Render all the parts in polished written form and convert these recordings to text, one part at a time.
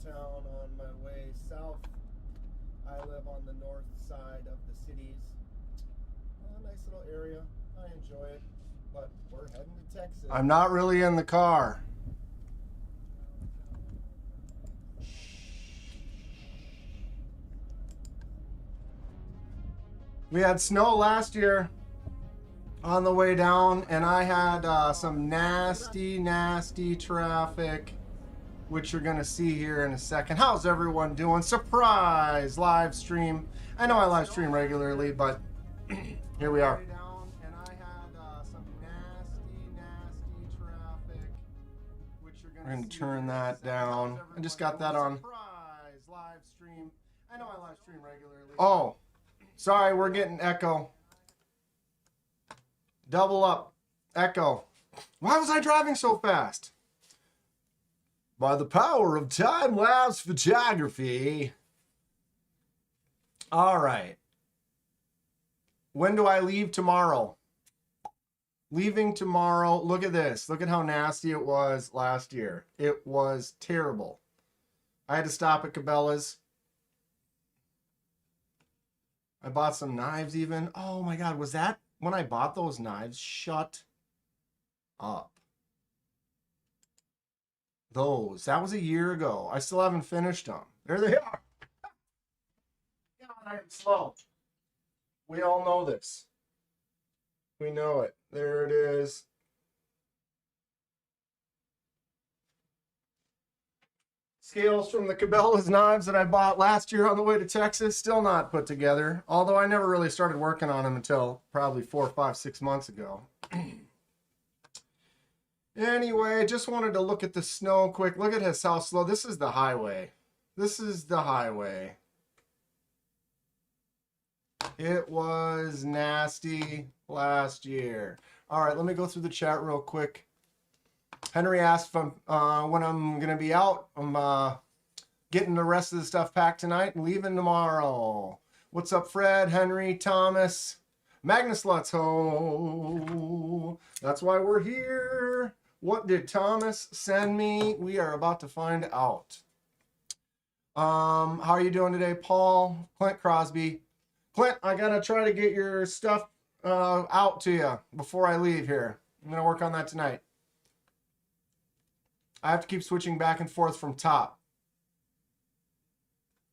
downtown on my way south. I live on the north side of the cities. Nice little area. I enjoy it. But we're heading to Texas. I'm not really in the car. We had snow last year on the way down, and I had some nasty traffic, which you're going to see here in a second. How's everyone doing? Surprise live stream. I know I live stream regularly, but here we are. We're going to turn that down. I just got that on. Surprise live stream. I know I live stream regularly. Oh, sorry, we're getting echo. Double up. Echo. Why was I driving so fast? By the power of time-lapse photography. All right. When do I leave tomorrow? Leaving tomorrow. Look at this. Look at how nasty it was last year. It was terrible. I had to stop at Cabela's. I bought some knives even. Oh my God, was that when I bought those knives? Shut up. Those. That was a year ago. I still haven't finished them. There they are. God, I am slow. We all know this. We know it. There it is. Scales from the Cabela's knives that I bought last year on the way to Texas, still not put together. Although I never really started working on them until probably 4, 5, 6 months ago. Anyway, just wanted to look at the snow quick. Look at how slow. This is the highway. This is the highway. It was nasty last year. All right, let me go through the chat real quick. Henry asked if when I'm going to be out. I'm getting the rest of the stuff packed tonight and leaving tomorrow. What's up, Fred, Henry, Thomas? Magnus, let's ho. That's why we're here. What did Thomas send me? We are about to find out. How are you doing today, Paul? Clint Crosby. Clint, I got to try to get your stuff out to you before I leave here. I'm going to work on that tonight. I have to keep switching back and forth from top.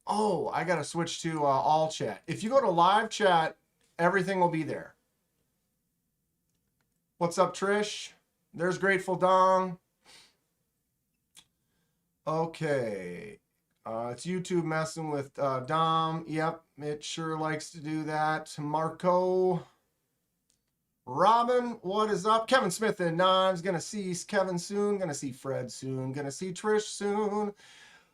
Oh, I got to switch to all chat. If you go to live chat, everything will be there. What's up, Trish? There's Grateful Dong. Okay. It's YouTube messing with Dom. Yep, it sure likes to do that. Marco. Robin, what is up? Kevin Smith and Knives. Gonna see Kevin soon. Gonna see Fred soon. Gonna see Trish soon.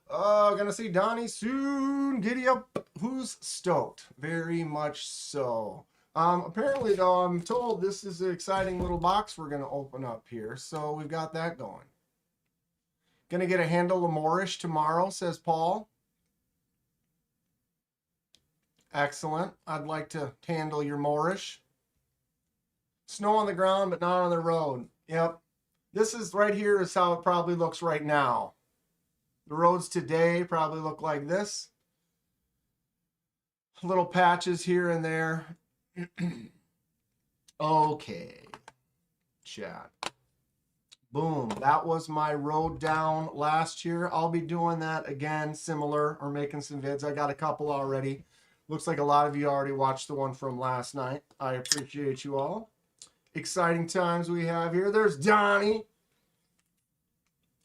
Gonna see Donnie soon. Giddy up. Who's stoked? Very much so. Apparently, though, I'm told this is an exciting little box we're gonna open up here. So we've got that going. Gonna get a handle of Moorish tomorrow, says Paul. Excellent. I'd like to handle your Moorish. Snow on the ground, but not on the road. Yep. This is right here is how it probably looks right now. The roads today probably look like this. Little patches here and there. Okay. Chat. Boom. That was my road down last year. I'll be doing that again, similar, or making some vids. I got a couple already. Looks like a lot of you already watched the one from last night. I appreciate you all. Exciting times we have here. There's Donnie.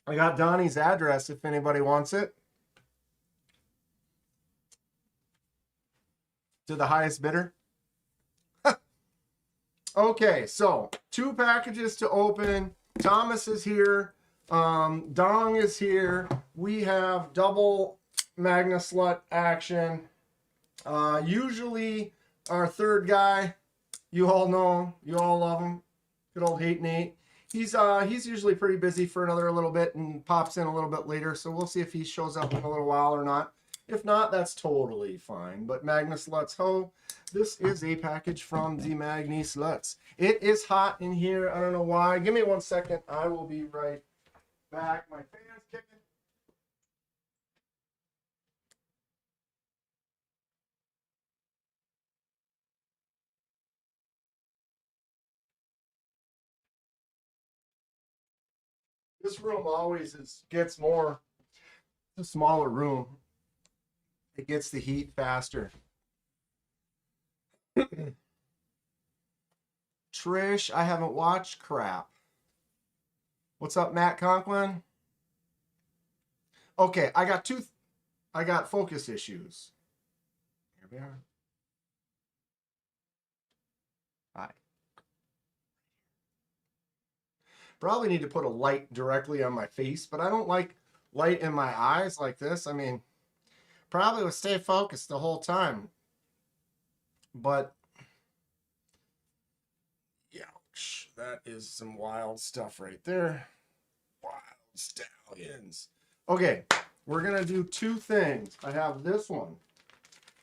I got Donnie's address if anybody wants it. To the highest bidder. Okay, so 2 packages to open. Thomas is here. Dong is here. We have double Magna Slut action. Usually our third guy, you all know him. You all love him. Good old Hate Nate. He's usually pretty busy for another little bit and pops in a little bit later. So we'll see if he shows up in a little while or not. If not, that's totally fine. But Magna Sluts ho. This is a package from the Magni Sluts. It is hot in here. I don't know why. Give me 1 second. I will be right back. My fan's kicking. This room always gets more, it's a smaller room. It gets the heat faster. Trish, I haven't watched crap. What's up, Matt Conklin? Okay, I got focus issues. Here we are. Hi. Probably need to put a light directly on my face, but I don't like light in my eyes like this. I mean, probably would stay focused the whole time. But, ouch, that is some wild stuff right there. Wild stallions. Okay, we're going to do two things. I have this one.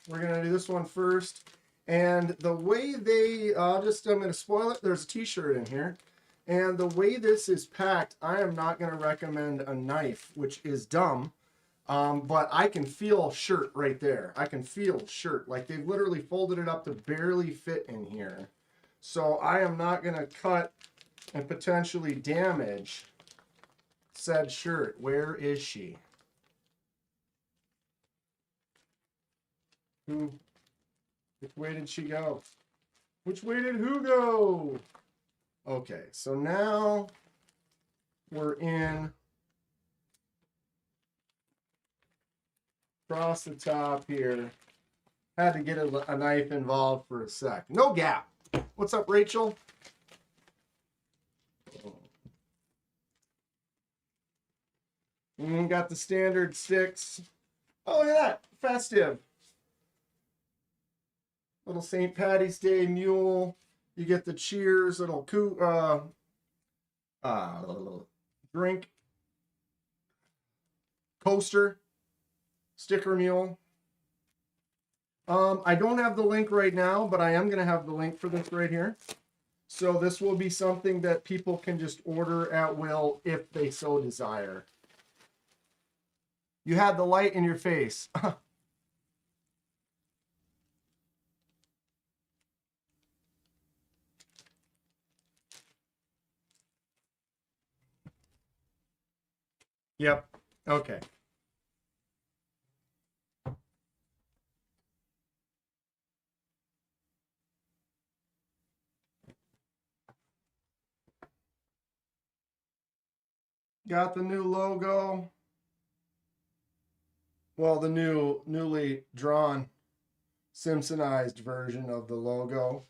We're going to do this one first. And the way they, I'm going to spoil it. There's a t-shirt in here. And the way this is packed, I am not going to recommend a knife, which is dumb. But I can feel shirt right there. I can feel shirt. Like they've literally folded it up to barely fit in here. So I am not going to cut and potentially damage said shirt. Where is she? Which way did she go? Which way did who go? Okay, so now we're in across the top here. Had to get a knife involved for a sec. No gap. What's up, Rachel? Got the standard sticks. Oh, look at that. Festive. Little St. Patty's Day mule. You get the Cheers little drink coaster sticker mule. I don't have the link right now, but I am going to have the link for this right here. So this will be something that people can just order at will if they so desire. You had the light in your face. Yep. Okay. Got the new logo. Well, the newly drawn Simpsonized version of the logo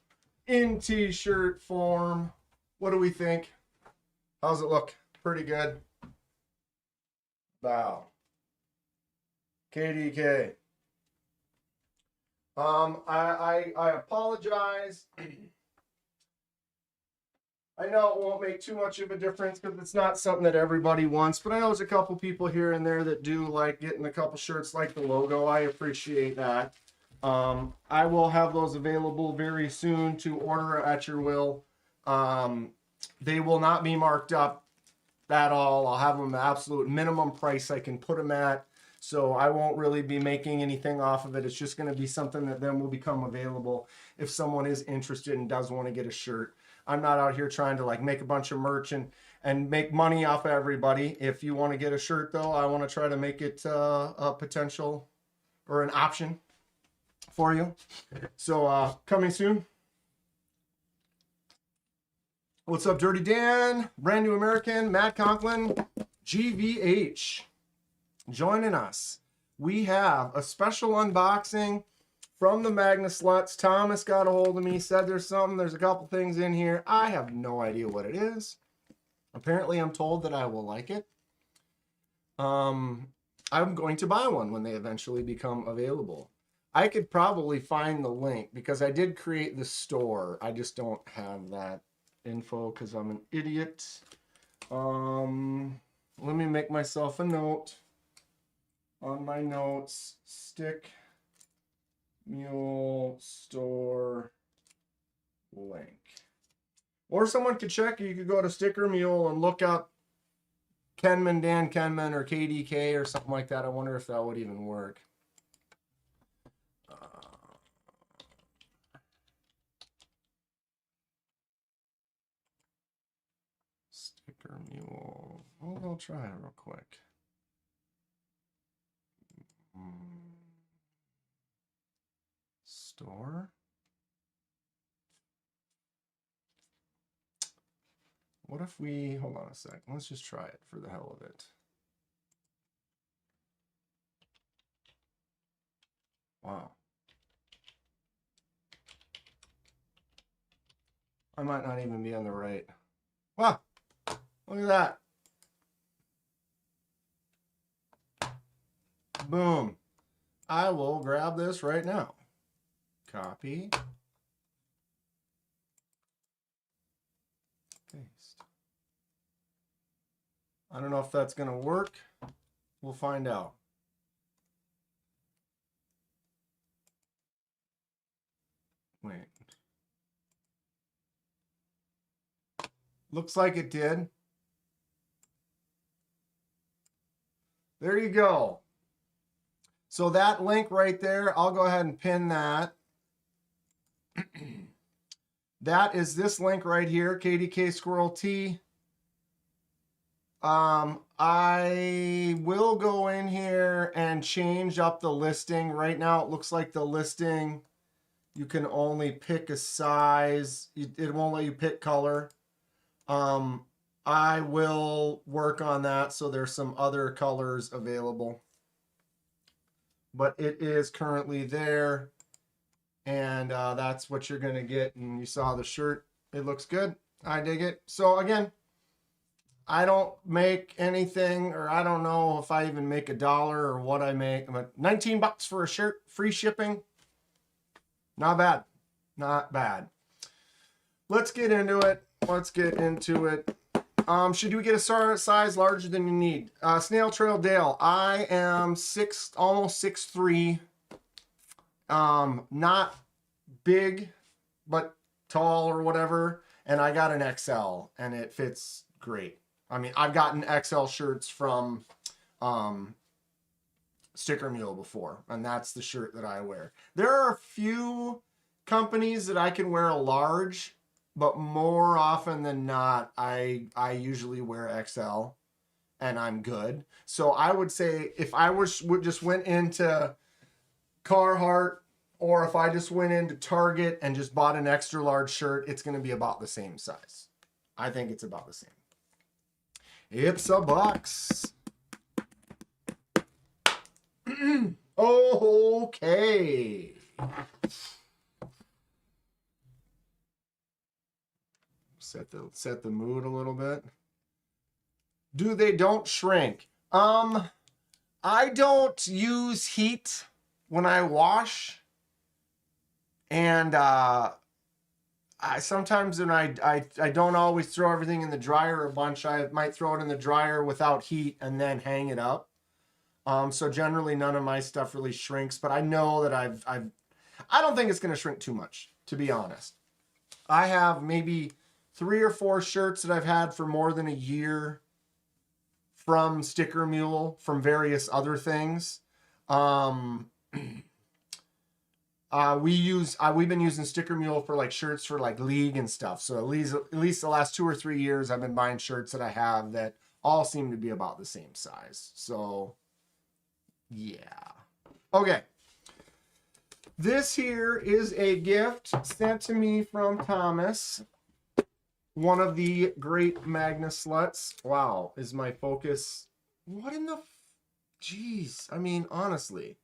in t-shirt form. What do we think? How's it look? Pretty good. Wow. KDK. I apologize. I know it won't make too much of a difference because it's not something that everybody wants, but I know there's a couple people here and there that do like getting a couple shirts like the logo. I appreciate that. I will have those available very soon to order at your will. They will not be marked up at all. I'll have them the absolute minimum price I can put them at. So I won't really be making anything off of it. It's just going to be something that then will become available if someone is interested and does want to get a shirt. I'm not out here trying to like make a bunch of merch and make money off of everybody. If you want to get a shirt though, I want to try to make it a potential or an option for you. So coming soon. What's up, Dirty Dan? Brand New American, Matt Conklin, GVH joining us. We have a special unboxing from the Magna Sluts. Thomas got a hold of me, said there's a couple things in here. I have no idea what it is. Apparently I'm told that I will like it. I'm going to buy one when they eventually become available. I could probably find the link because I did create the store. I just don't have that info because I'm an idiot. Let me make myself a note on my notes. Stick Mule store link. Or someone could check. You could go to Sticker Mule and look up Kenman, Dan Kenman, or KDK or something like that. I wonder if that would even work. Sticker Sticker Mule. Well, I'll try it real quick. Store. What if we, hold on a sec. Let's just try it for the hell of it. Wow. I might not even be on the right. Wow. Look at that. Boom. I will grab this right now. Copy. Paste. I don't know if that's going to work. We'll find out. Wait. Looks like it did. There you go. So that link right there, I'll go ahead and pin that. That is this link right here, KDK Squirrel T. I will go in here and change up the listing. Right now it looks like the listing, you can only pick a size. It won't let you pick color. I will work on that so there's some other colors available. But it is currently there. And that's what you're going to get. And you saw the shirt. It looks good. I dig it. So again, I don't make anything, or I don't know if I even make $1 or what I make. But 19 bucks for a shirt, free shipping. Not bad. Not bad. Let's get into it. Let's get into it. Should we get a size larger than you need? Snail Trail Dale. I am almost 6'3". Not big, but tall or whatever. And I got an XL, and it fits great. I mean, I've gotten XL shirts from Sticker Mule before, and that's the shirt that I wear. There are a few companies that I can wear a large, but more often than not, I usually wear XL, and I'm good. So I would say if I just went into Carhartt, or if I just went into Target and just bought an extra large shirt, it's going to be about the same size. I think it's about the same. It's a box. Okay. Set the mood a little bit. They don't shrink. I don't use heat when I wash, and I sometimes when I don't always throw everything in the dryer a bunch. I might throw it in the dryer without heat and then hang it up. So generally none of my stuff really shrinks, but I know that I don't think it's going to shrink too much, to be honest. I have maybe 3 or 4 shirts that I've had for more than a year from Sticker Mule, from various other things. We've been using Sticker Mule for like shirts for like league and stuff. So at least the last 2 or 3 years, I've been buying shirts that I have that all seem to be about the same size. So yeah. Okay. This here is a gift sent to me from Thomas, one of the great Magnus sluts. Wow, is my focus? What in the? Jeez. I mean, honestly.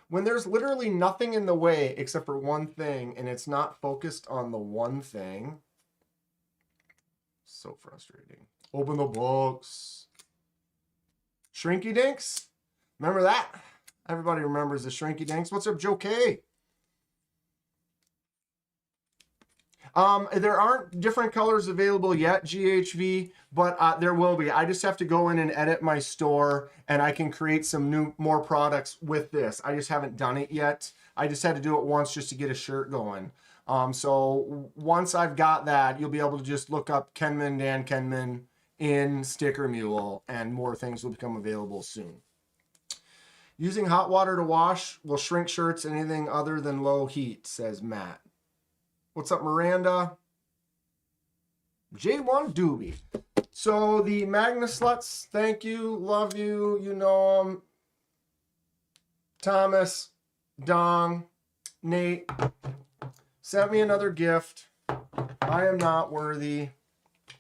When there's literally nothing in the way except for one thing, and it's not focused on the one thing. So frustrating. Open the box. Shrinky Dinks? Remember that? Everybody remembers the Shrinky Dinks. What's up, Joe K? There aren't different colors available yet, GHV, but there will be. I just have to go in and edit my store, and I can create some more products with this. I just haven't done it yet. I just had to do it once just to get a shirt going. So once I've got that, you'll be able to just look up Dan Kenman in Sticker Mule, and more things will become available soon. Using hot water to wash will shrink shirts anything other than low heat, says Matt. What's up, Miranda? J1 Doobie. So the Magna Sluts, thank you, love you, you know them. Thomas, Dong, Nate, sent me another gift. I am not worthy,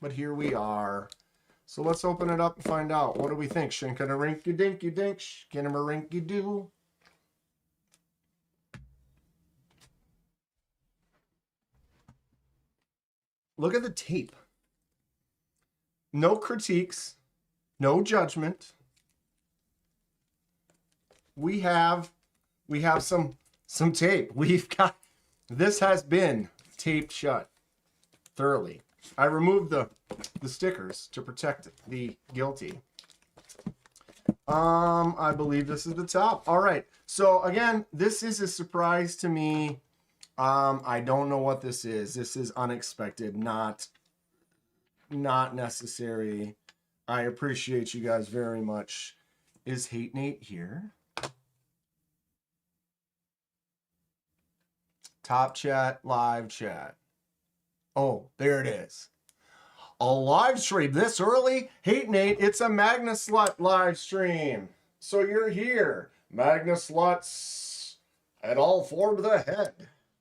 but here we are. So let's open it up and find out. What do we think? Shinka-da-rinky-dinky-dink, skinnamarink-doo. Look at the tape. No critiques, no judgment. We have some tape. This has been taped shut thoroughly. I removed the stickers to protect the guilty. I believe this is the top. All right. So again, this is a surprise to me. I don't know what this is. This is unexpected, not necessary. I appreciate you guys very much. Is Hate Nate here? Top chat, live chat. Oh, there it is. A live stream this early? Hate Nate, it's a Magna Slut live stream. So you're here. Magna Sluts at all four to the head.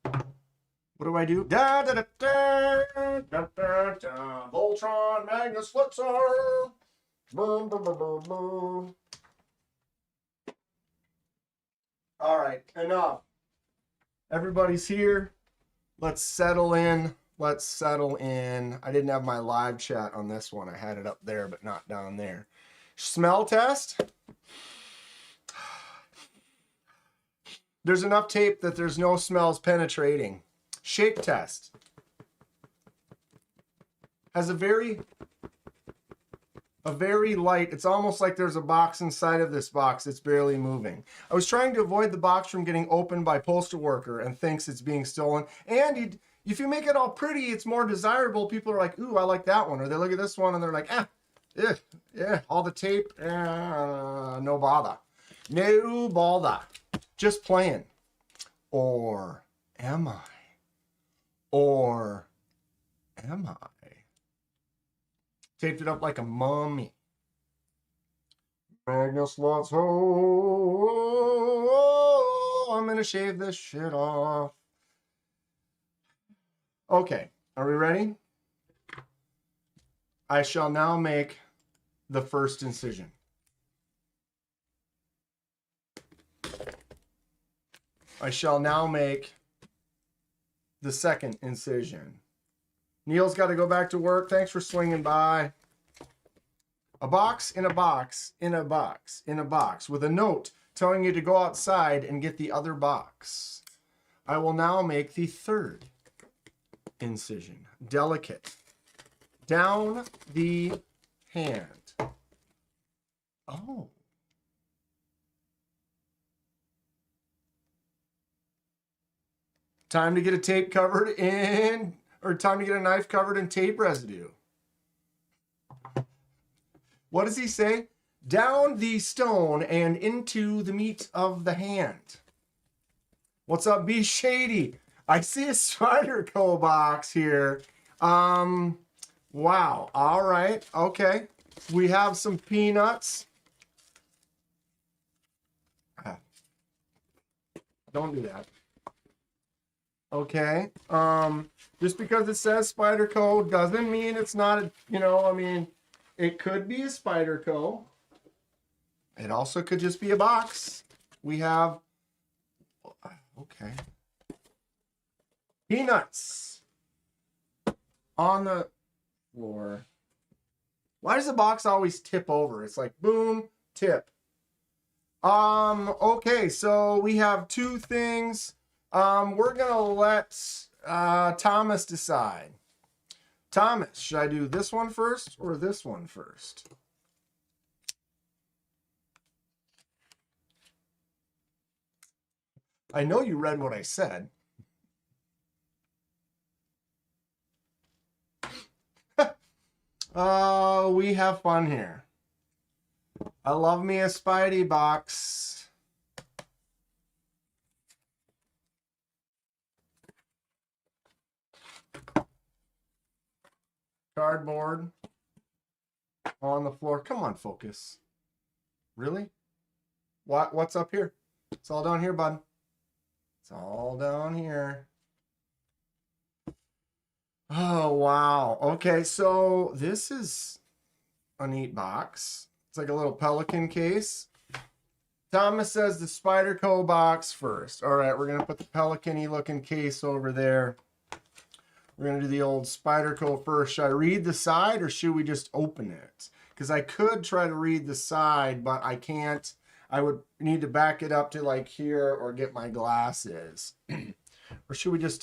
What do I do? Da da da da da da da. Voltron, Magna Sluts are. Boom, boom, boom, boom, boom. All right, enough. Everybody's here. Let's settle in. Let's settle in. I didn't have my live chat on this one. I had it up there, but not down there. Smell test. There's enough tape that there's no smells penetrating. Shake test. Has a very light, it's almost like there's a box inside of this box that's barely moving. I was trying to avoid the box from getting opened by postal worker and thinks it's being stolen. And if you make it all pretty, it's more desirable. People are like, ooh, I like that one. Or they look at this one and they're like, yeah, all the tape, no bother. No bother. Just playing. Or am I? Or am I? Taped it up like a mummy. Magna Sluts, oh, I'm gonna shave this shit off. Okay, are we ready? I shall now make the first incision. I shall now make the second incision. Neil's got to go back to work. Thanks for swinging by. A box in a box in a box in a box with a note telling you to go outside and get the other box. I will now make the third incision. Delicate. Down the hand. Oh. Time to get a tape covered in, or time to get a knife covered in tape residue. What does he say? Down the stone and into the meat of the hand. What's up, B Shady? I see a Spyderco box here. Wow. All right. Okay. We have some peanuts. Don't do that. Okay. Just because it says Spyderco doesn't mean it's not, I mean, it could be a Spyderco. It also could just be a box. We have, okay. Peanuts on the floor. Why does the box always tip over? It's like boom, tip. Okay, so we have two things. We're gonna let Thomas decide. Thomas, should I do this one first or this one first? I know you read what I said. We have fun here. I love me a Spidey box. Cardboard. on the floor. Come on, focus. Really? What's up here? It's all down here, bud. It's all down here. Oh, wow. Okay, so this is a neat box. It's like a little Pelican case. Thomas says the Spyderco box first. All right, we're going to put the Pelican-y looking case over there. We're going to do the old Spyderco first. Should I read the side or should we just open it? Because I could try to read the side, but I can't. I would need to back it up to like here or get my glasses. Or should we just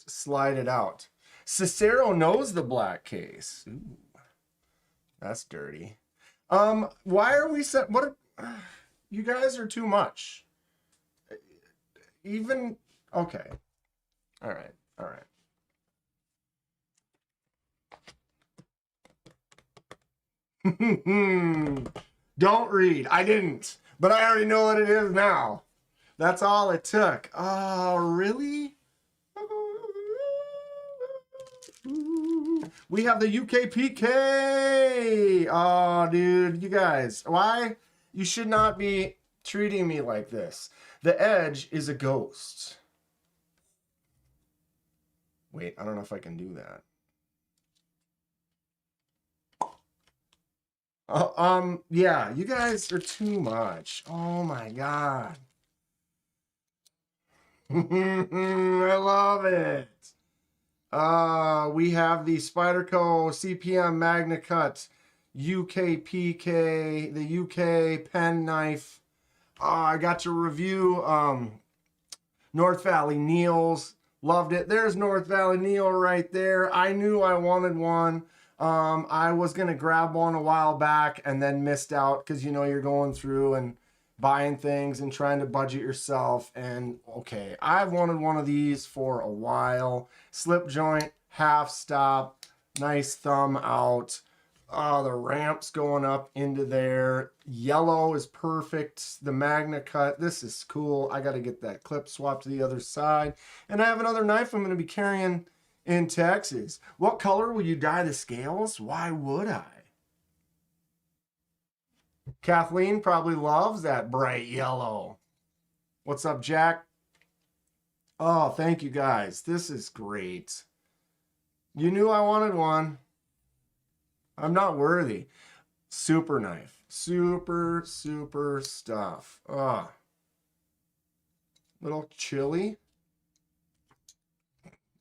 slide it out? Cicero knows the black case. Ooh, that's dirty. Why are we set? What? You guys are too much. Even okay. All right. All right. Don't read. I didn't, but I already know what it is now. That's all it took. Oh, really? We have the UKPK. Oh, dude, you guys, why? You should not be treating me like this. The edge is a ghost. Wait, I don't know if I can do that. Yeah, you guys are too much. Oh my God. I love it. We have the Spyderco CPM Magna Cut UKPK, the UK pen knife. I got to review North Valley Neil's. Loved it. There's North Valley Neil right there. I knew I wanted one. I was going to grab one a while back and then missed out because, you know, you're going through and buying things and trying to budget yourself. And okay, I've wanted one of these for a while. Slip joint, half stop, nice thumb out. The ramps going up into there. Yellow is perfect. The Magna Cut. This is cool. I got to get that clip swapped to the other side. And I have another knife I'm going to be carrying in Texas. What color will you dye the scales? Why would I? Kathleen probably loves that bright yellow. What's up, Jack? Oh, thank you guys. This is great. You knew I wanted one. I'm not worthy. Super knife. Super, super stuff. Little chilly.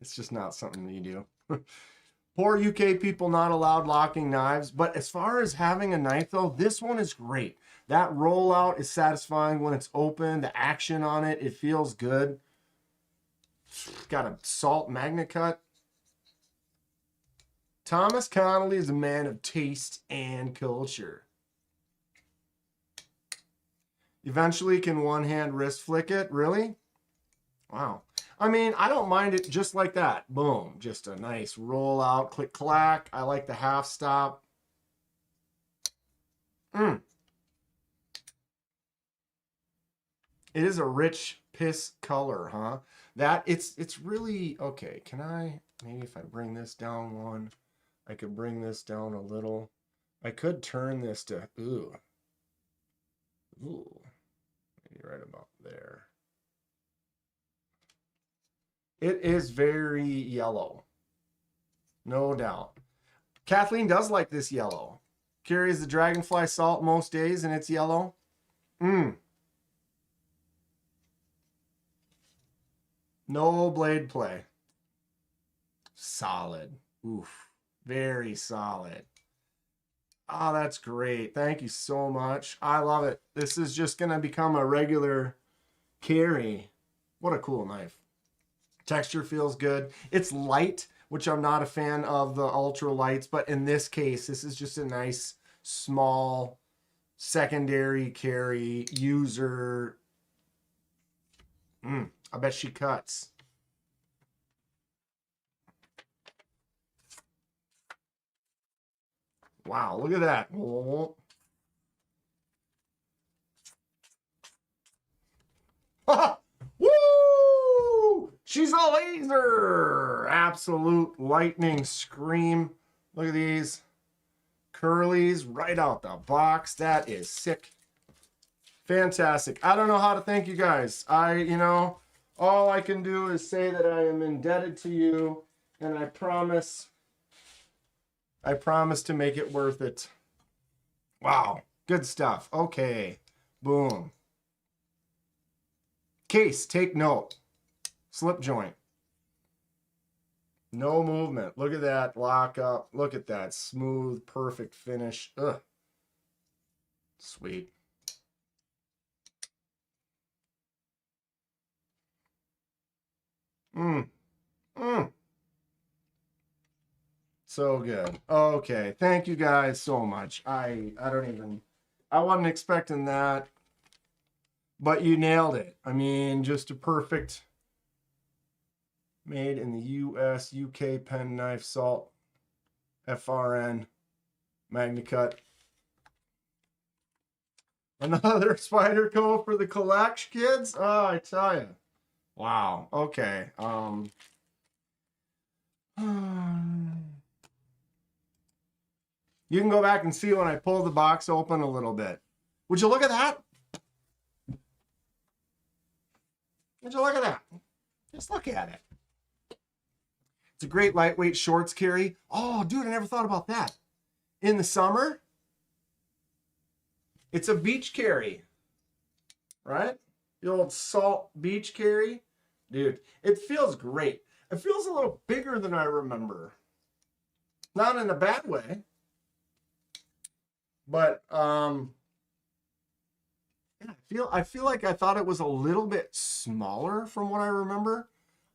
It's just not something you do. Poor UK people not allowed locking knives. But as far as having a knife, though, this one is great. That rollout is satisfying when it's open. The action on it, it feels good. Got a salt Magna Cut. Thomas Connolly is a man of taste and culture. Eventually can one-hand wrist flick it. Really? Wow. I mean, I don't mind it just like that. Boom. Just a nice roll out, click, clack. I like the half stop. It is a rich piss color, huh? It's really, okay. Can I, maybe if I bring this down one, I could bring this down a little. I could turn this to, ooh. Maybe right about there. It is very yellow. No doubt. Kathleen does like this yellow. Carries the Dragonfly salt most days and it's yellow. No blade play. Solid. Oof. Very solid. Oh, that's great. Thank you so much. I love it. This is just going to become a regular carry. What a cool knife. Texture feels good. It's light, which I'm not a fan of the ultra lights, but in this case, this is just a nice, small, secondary carry user. I bet she cuts. Wow, look at that. Oh. Woo! She's a laser! Absolute lightning scream. Look at these. Curlies right out the box. That is sick. Fantastic. I don't know how to thank you guys. All I can do is say that I am indebted to you, and I promise to make it worth it. Wow. Good stuff. Okay. Boom. Case, take note. Slip joint. No movement. Look at that lock up. Look at that smooth, perfect finish. Ugh. Sweet. So good. Okay. Thank you guys so much. I wasn't expecting that, but you nailed it. I mean, just a perfect made in the US, UK pen knife salt, FRN, MagnaCut. Another Spyderco for the collection kids. Oh, I tell you. Wow. Okay. You can go back and see when I pull the box open a little bit. Would you look at that? Would you look at that? Just look at it. It's a great lightweight shorts carry. Oh, dude, I never thought about that. In the summer, it's a beach carry, right? The old salt beach carry. Dude, it feels great. It feels a little bigger than I remember. Not in a bad way. But yeah, I feel like I thought it was a little bit smaller from what I remember.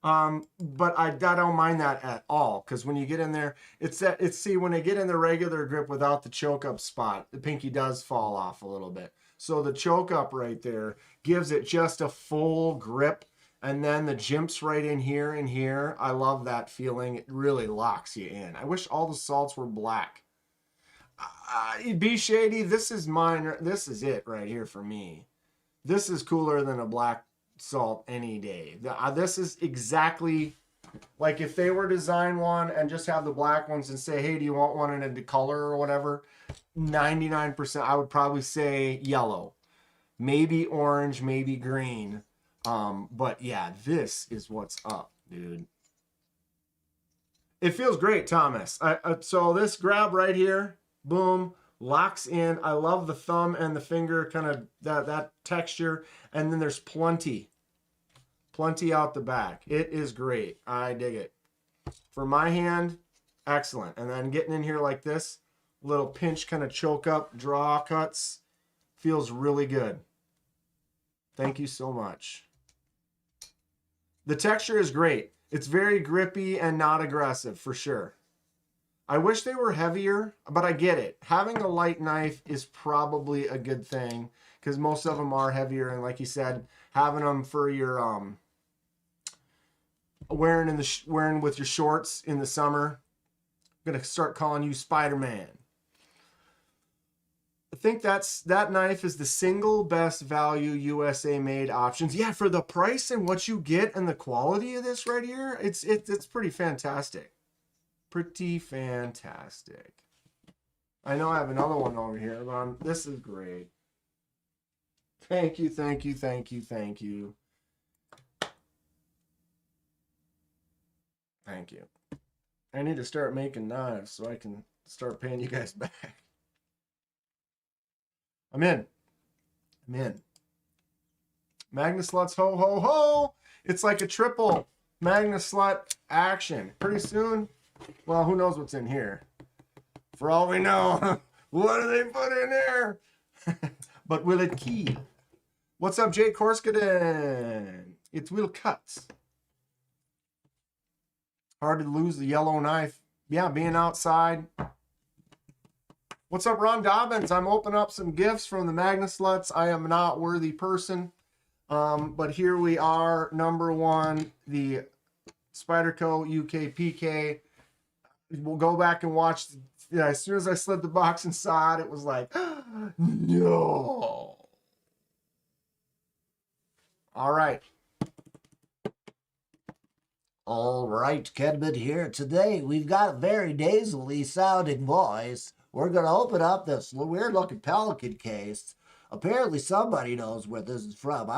But I don't mind that at all, because when you get in there, when I get in the regular grip without the choke up spot, the pinky does fall off a little bit. So the choke up right there gives it just a full grip, and then the jimps right in here and here. I love that feeling. It really locks you in. I wish all the salts were black. Be shady. This is mine. This is it right here for me. This is cooler than a black salt any day. This is exactly like if they were to design one and just have the black ones and say, hey, do you want one in a color or whatever? 99%, I would probably say yellow, maybe orange, maybe green. But yeah, this is what's up, dude. It feels great, Thomas. So this grab right here, boom, locks in. I love the thumb and the finger, kind of that texture. And then there's plenty out the back. It is great. I dig it. For my hand, excellent. And then getting in here like this, little pinch kind of choke up, draw cuts, feels really good. Thank you so much. The texture is great. It's very grippy and not aggressive for sure. I wish they were heavier, but I get it. Having a light knife is probably a good thing, because most of them are heavier. And like you said, having them for your wearing with your shorts in the summer. I'm gonna start calling you Spider-Man. I think that knife is the single best value USA made options. Yeah, for the price and what you get and the quality of this right here, it's pretty fantastic. Pretty fantastic. I know I have another one over here, but this is great. Thank you, thank you, thank you, thank you. Thank you. I need to start making knives so I can start paying you guys back. I'm in. MagnaSluts, ho, ho, ho. It's like a triple MagnaSlut action. Pretty soon, well, who knows what's in here? For all we know, what do they put in there? But will it key? What's up, Jay Korskaden? It will cut. Hard to lose the yellow knife. Yeah, being outside. What's up, Ron Dobbins? I'm opening up some gifts from the MagnaSluts. I am not worthy person. But here we are, number one, the Spyderco UK PK. We'll go back and watch. Yeah, as soon as I slid the box and saw it, it was like, no. All right. All right, Kedmond here. Today we've got a very nasally sounding voice. we're going to open up this weird-looking Pelican case. Apparently somebody knows where this is from.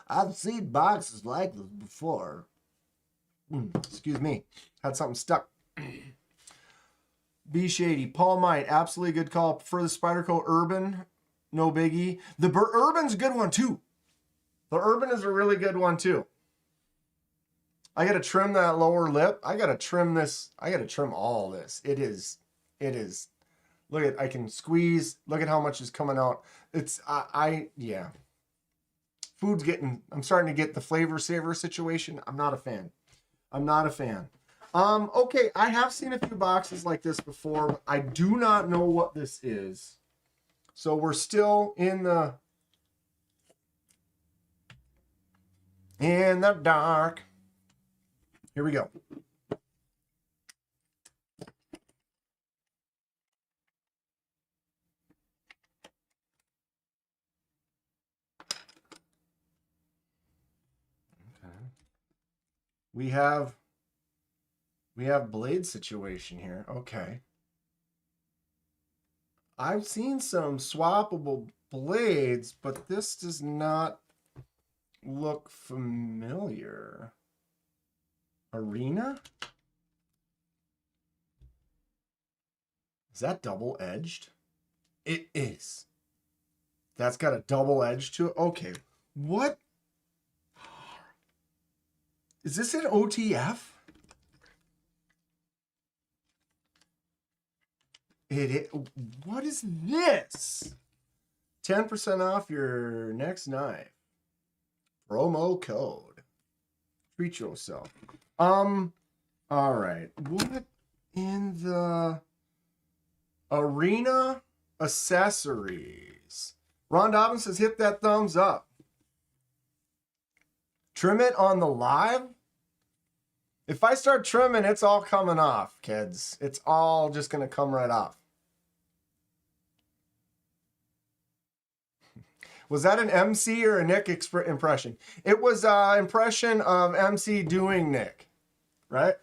I've seen boxes like this before. Excuse me. Had something stuck. B Shady. Paul Might. Absolutely good call. Prefer the Spyderco Urban. No biggie. The Urban's a good one too. The Urban is a really good one too. I got to trim that lower lip. I got to trim this. I got to trim all this. It is. Look at, I can squeeze. Look at how much is coming out. It's, yeah. Food's getting, I'm starting to get the flavor saver situation. I'm not a fan. Okay, I have seen a few boxes like this before, but I do not know what this is. So we're still in the dark. Here we go. Okay. We have blade situation here. Okay. I've seen some swappable blades, but this does not look familiar. Arena? Is that double-edged? It is. That's got a double edge to it. Okay. What? Is this an OTF? What is this? 10% off your next knife. Promo code. Treat yourself. All right. What in the Arena accessories? Ron Dobbins says hit that thumbs up. Trim it on the live? If I start trimming, it's all coming off, kids. It's all just going to come right off. Was that an MC or a Nick impression? It was an impression of MC doing Nick, right?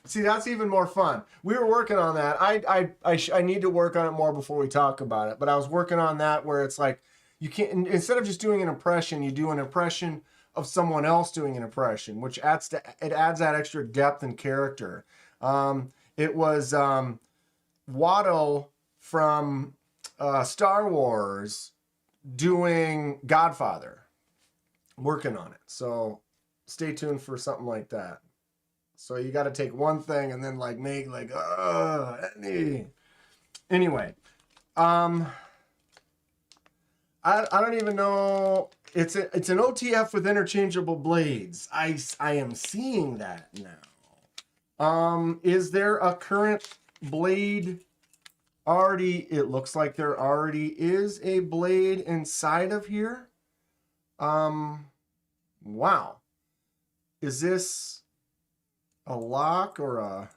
See, that's even more fun. We were working on that. I need to work on it more before we talk about it. But I was working on that where it's like, you can't, instead of just doing an impression, you do an impression of someone else doing an impression, which adds that extra depth and character. It was Watto from Star Wars doing Godfather, working on it. So stay tuned for something like that. So you got to take one thing and then like make like anyway. I don't even know. It's an OTF with interchangeable blades. I am seeing that now. Is there a current blade already? It looks like there already is a blade inside of here. Wow. Is this a lock or a...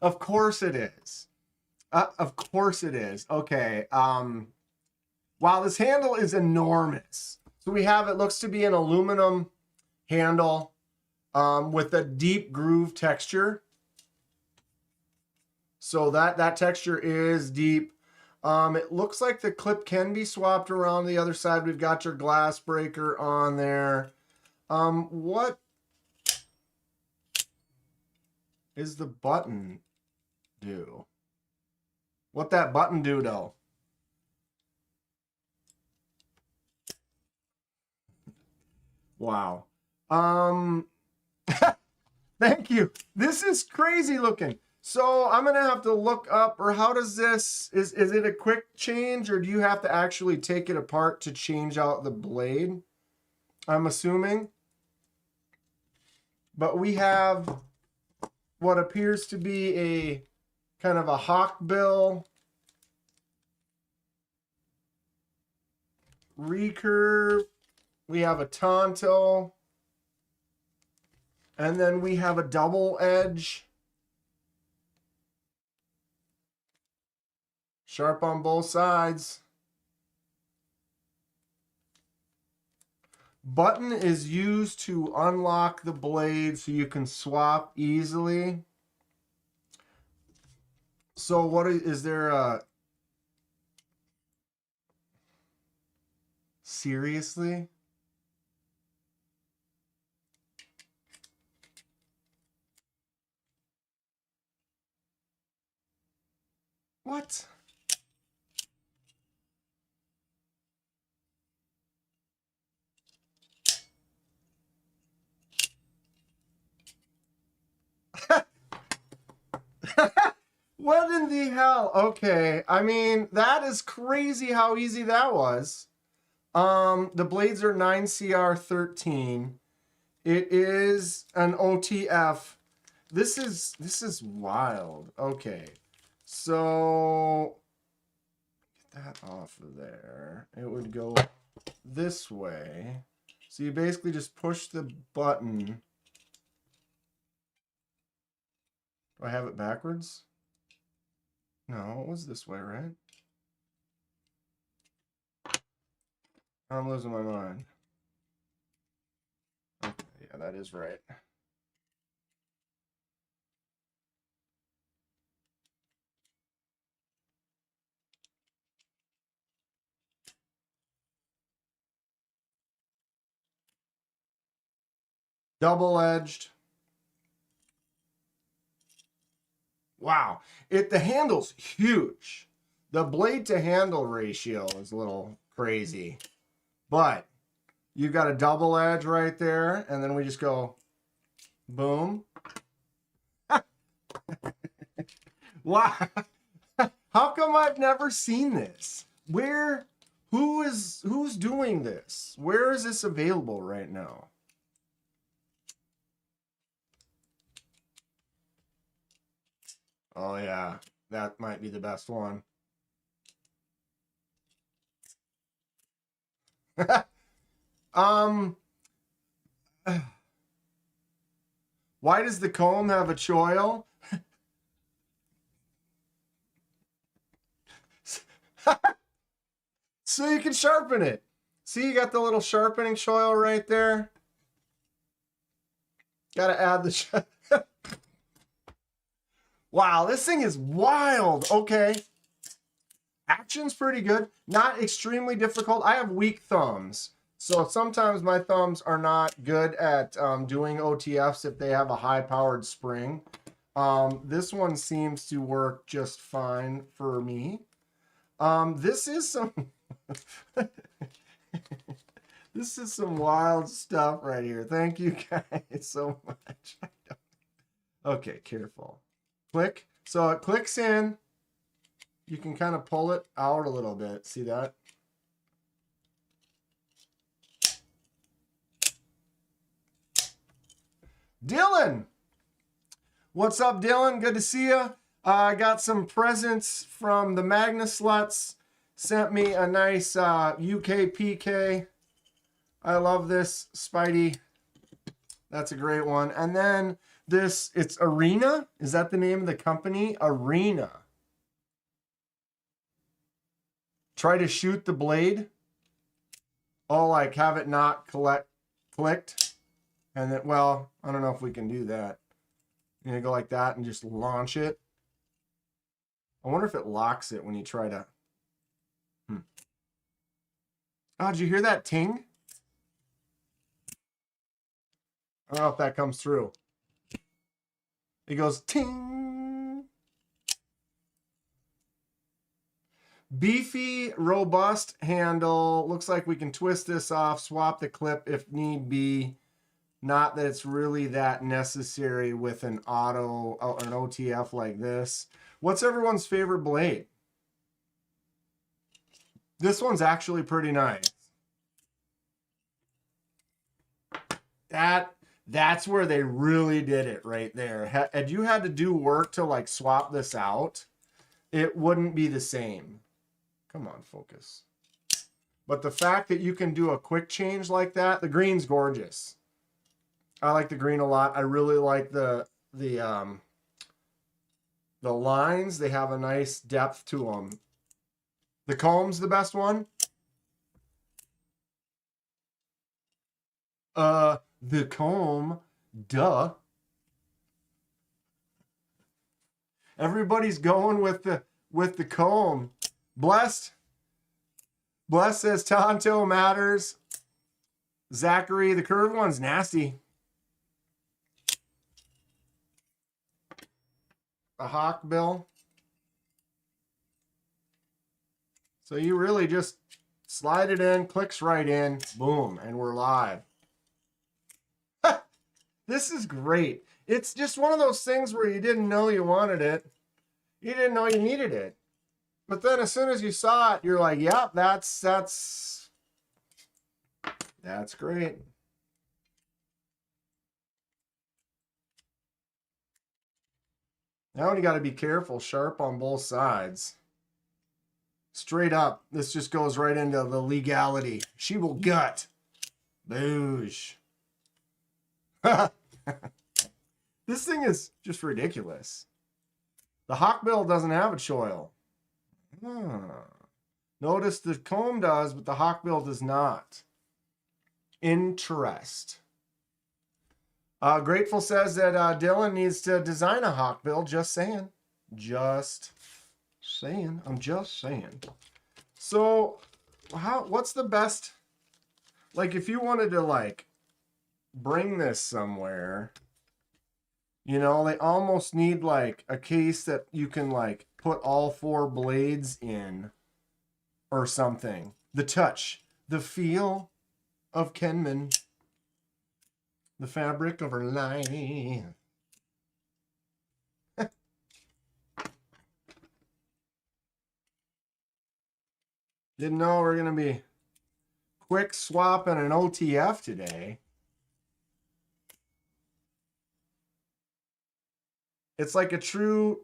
Of course it is. Of course it is. Okay. Wow, this handle is enormous. So we have, it looks to be an aluminum handle with a deep groove texture. So that texture is deep. It looks like the clip can be swapped around the other side. We've got your glass breaker on there. What is the button do? What that button do though? Wow. Thank you. This is crazy looking. So I'm gonna have to look up, or how does this, is it a quick change, or do you have to actually take it apart to change out the blade? I'm assuming. But we have what appears to be a kind of a hawkbill recurve. We have a Tonto. And then we have a double edge Sharp on both sides. Button is used to unlock the blade so you can swap easily. So what is there a... Seriously? What? What in the hell? Okay, I mean, that is crazy how easy that was. The blades are 9CR13. It is an OTF. This is wild. Okay. So get that off of there. It would go this way. So you basically just push the button. Do I have it backwards? No, it was this way, right? I'm losing my mind. Okay, yeah, that is right. Double-edged. Wow. The handle's huge. The blade to handle ratio is a little crazy. But you've got a double edge right there, and then we just go boom. Wow. How come I've never seen this? Who's doing this? Where is this available right now? Oh yeah, that might be the best one. Why does the comb have a choil? So you can sharpen it. See, you got the little sharpening choil right there. Got to add the... Wow, this thing is wild. Okay. Action's pretty good. Not extremely difficult. I have weak thumbs. So sometimes my thumbs are not good at doing OTFs if they have a high-powered spring. This one seems to work just fine for me. This is some... This is some wild stuff right here. Thank you guys so much. Okay, careful. Click. So it clicks in. You can kind of pull it out a little bit. See that? Dylan! What's up, Dylan? Good to see you. I got some presents from the Magna Sluts. Sent me a nice UK PK. I love this Spidey. That's a great one. And then this, it's Arena. Is that the name of the company? Arena. Try to shoot the blade. Oh, like have it not clicked. And then, well, I don't know if we can do that. You're going to go like that and just launch it. I wonder if it locks it when you try to... Oh, did you hear that ting? I don't know if that comes through. It goes ting. Beefy, robust handle. Looks like we can twist this off, swap the clip if need be. Not that it's really that necessary with an auto or an OTF like this. What's everyone's favorite blade? This one's actually pretty nice. That's where they really did it right there. Had you had to do work to like swap this out, it wouldn't be the same. Come on, focus. But the fact that you can do a quick change like that, the green's gorgeous. I like the green a lot. I really like the lines. They have a nice depth to them. The comb's the best one? The comb, duh. Everybody's going with the comb. Blessed says Tonto matters. Zachary, the curved one's nasty. A hawk bill. So you really just slide it in, clicks right in, boom, and we're live. This is great. It's just one of those things where you didn't know you wanted it. You didn't know you needed it. But then as soon as you saw it, you're like, yep, that's great. Now you got to be careful, sharp on both sides. Straight up, this just goes right into the legality. She will gut. Boosh. This thing is just ridiculous. The hawkbill doesn't have a choil. Notice the comb does, but the hawkbill does not. Interest. Grateful says that Dylan needs to design a hawkbill. Just saying. Just saying. I'm just saying. So, what's the best? Like, if you wanted to, like, bring this somewhere, you know, they almost need, like, a case that you can, like, put all 4 blades in or something. The touch, the feel of Kenman. The fabric of her life. Didn't know we're going to be quick swapping an OTF today. It's like a true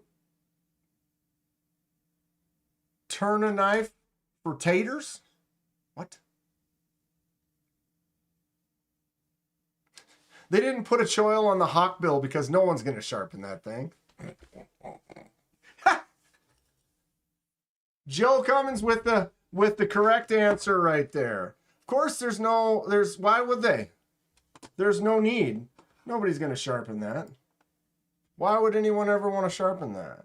turn a knife for taters. What? They didn't put a choil on the hawkbill because no one's going to sharpen that thing. Joe Cummins with the correct answer right there. Of course, why would they? There's no need. Nobody's going to sharpen that. Why would anyone ever want to sharpen that?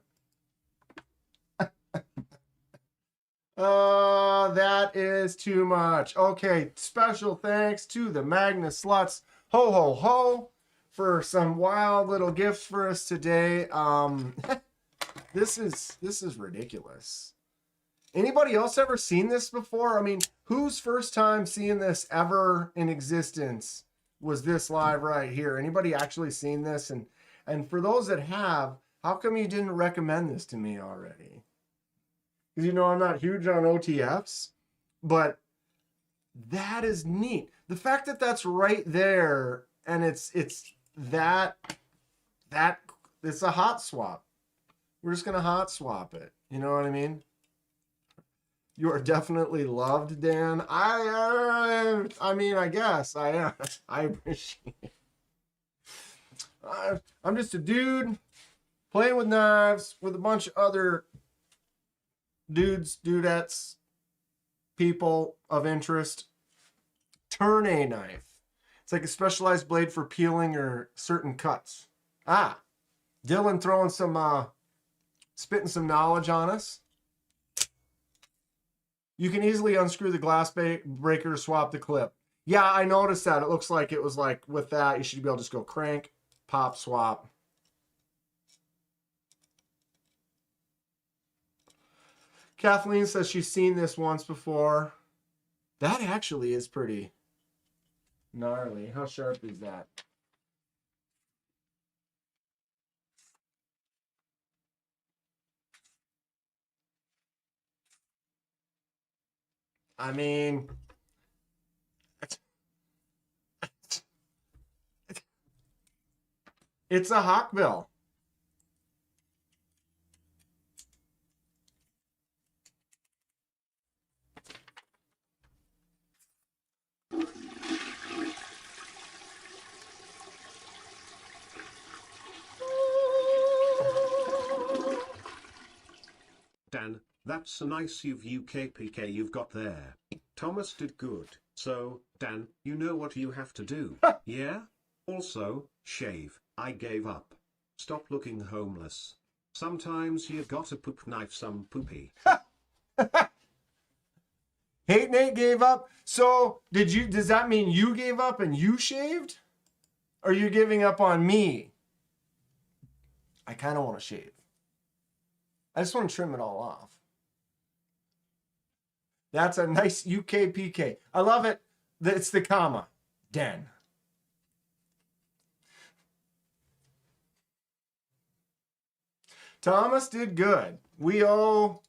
That is too much. Okay, special thanks to the Magnus Sluts. Ho, ho, ho, for some wild little gifts for us today. This is ridiculous. Anybody else ever seen this before? I mean, whose first time seeing this ever in existence was this live right here? Anybody actually seen this? And for those that have, how come you didn't recommend this to me already? Because, you know, I'm not huge on OTFs, but that is neat. The fact that that's right there and it's a hot swap. We're just going to hot swap it. You know what I mean? You are definitely loved, Dan. I mean, I guess I am. I appreciate it. I'm just a dude playing with knives with a bunch of other dudes, dudettes, people of interest. Turn a knife. It's like a specialized blade for peeling or certain cuts. Dylan throwing some, spitting some knowledge on us. You can easily unscrew the glass breaker to swap the clip. Yeah, I noticed that. It looks like it was like with that, you should be able to just go crank, pop, swap. Kathleen says she's seen this once before. That actually is pretty gnarly. How sharp is that? I mean, it's a hawkbill. Dan, That's a nice UKPK you've got there. Thomas did good. So, Dan, you know what you have to do, yeah? Also, shave. I gave up. Stop looking homeless. Sometimes you gotta poop knife some poopy. Hate Nate gave up. So does that mean you gave up and you shaved? Or are you giving up on me? I kind of want to shave. I just want to trim it all off. That's a nice UKPK. I love it. It's the comma. Den. Thomas did good. We owe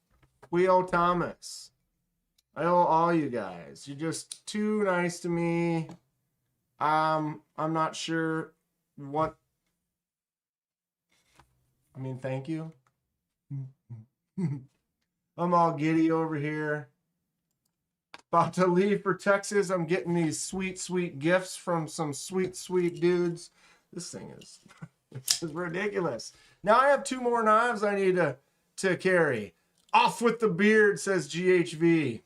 Thomas. I owe all you guys. You're just too nice to me. I'm not sure what. I mean, thank you. I'm all giddy over here. About to leave for Texas. I'm getting these sweet, sweet gifts from some sweet, sweet dudes. This thing is, this is ridiculous. Now I have 2 more knives I need to carry. Off with the beard, says GHV.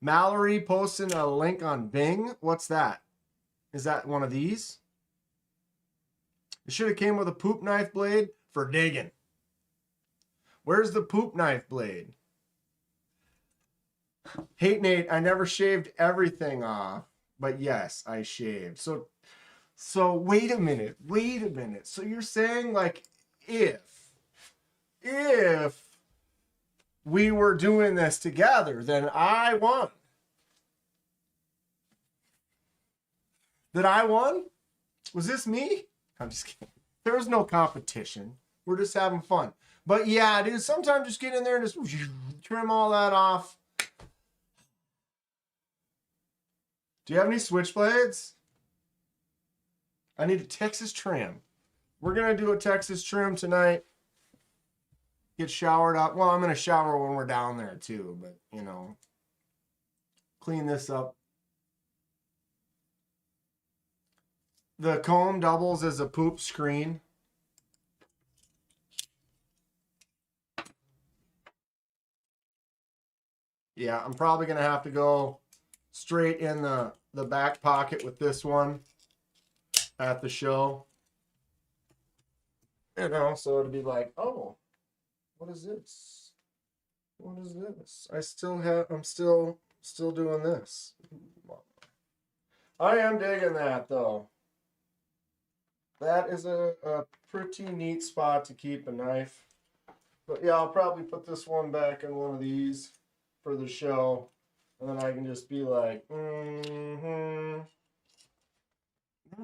Mallory posting a link on Bing. What's that? Is that one of these? It should have came with a poop knife blade for digging. Where's the poop knife blade? Hate Nate, I never shaved everything off, but yes, I shaved. So wait a minute. So you're saying like if we were doing this together, then I won. That I won? Was this me? I'm just kidding. There was no competition. We're just having fun. But yeah, dude, sometimes just get in there and just trim all that off. Do you have any switchblades? I need a Texas trim. We're going to do a Texas trim tonight. Get showered up. Well, I'm going to shower when we're down there too, but you know, clean this up. The comb doubles as a poop screen. Yeah, I'm probably going to have to go straight in the back pocket with this one at the show. You know, so it'd be like, oh, what is this? What is this? I'm still doing this. I am digging that though. That is a pretty neat spot to keep a knife. But yeah, I'll probably put this one back in one of these for the show. And then I can just be like, That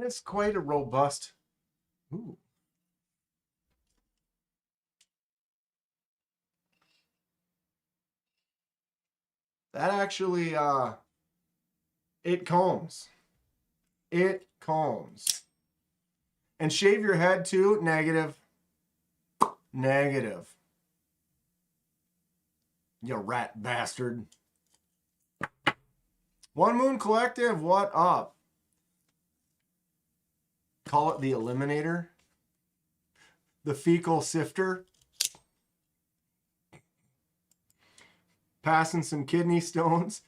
is quite a robust. Ooh. That actually, it combs. It combs. And shave your head too. Negative. Negative. You rat bastard. One Moon Collective, what up? Call it the Eliminator. The Fecal Sifter. Passing some kidney stones.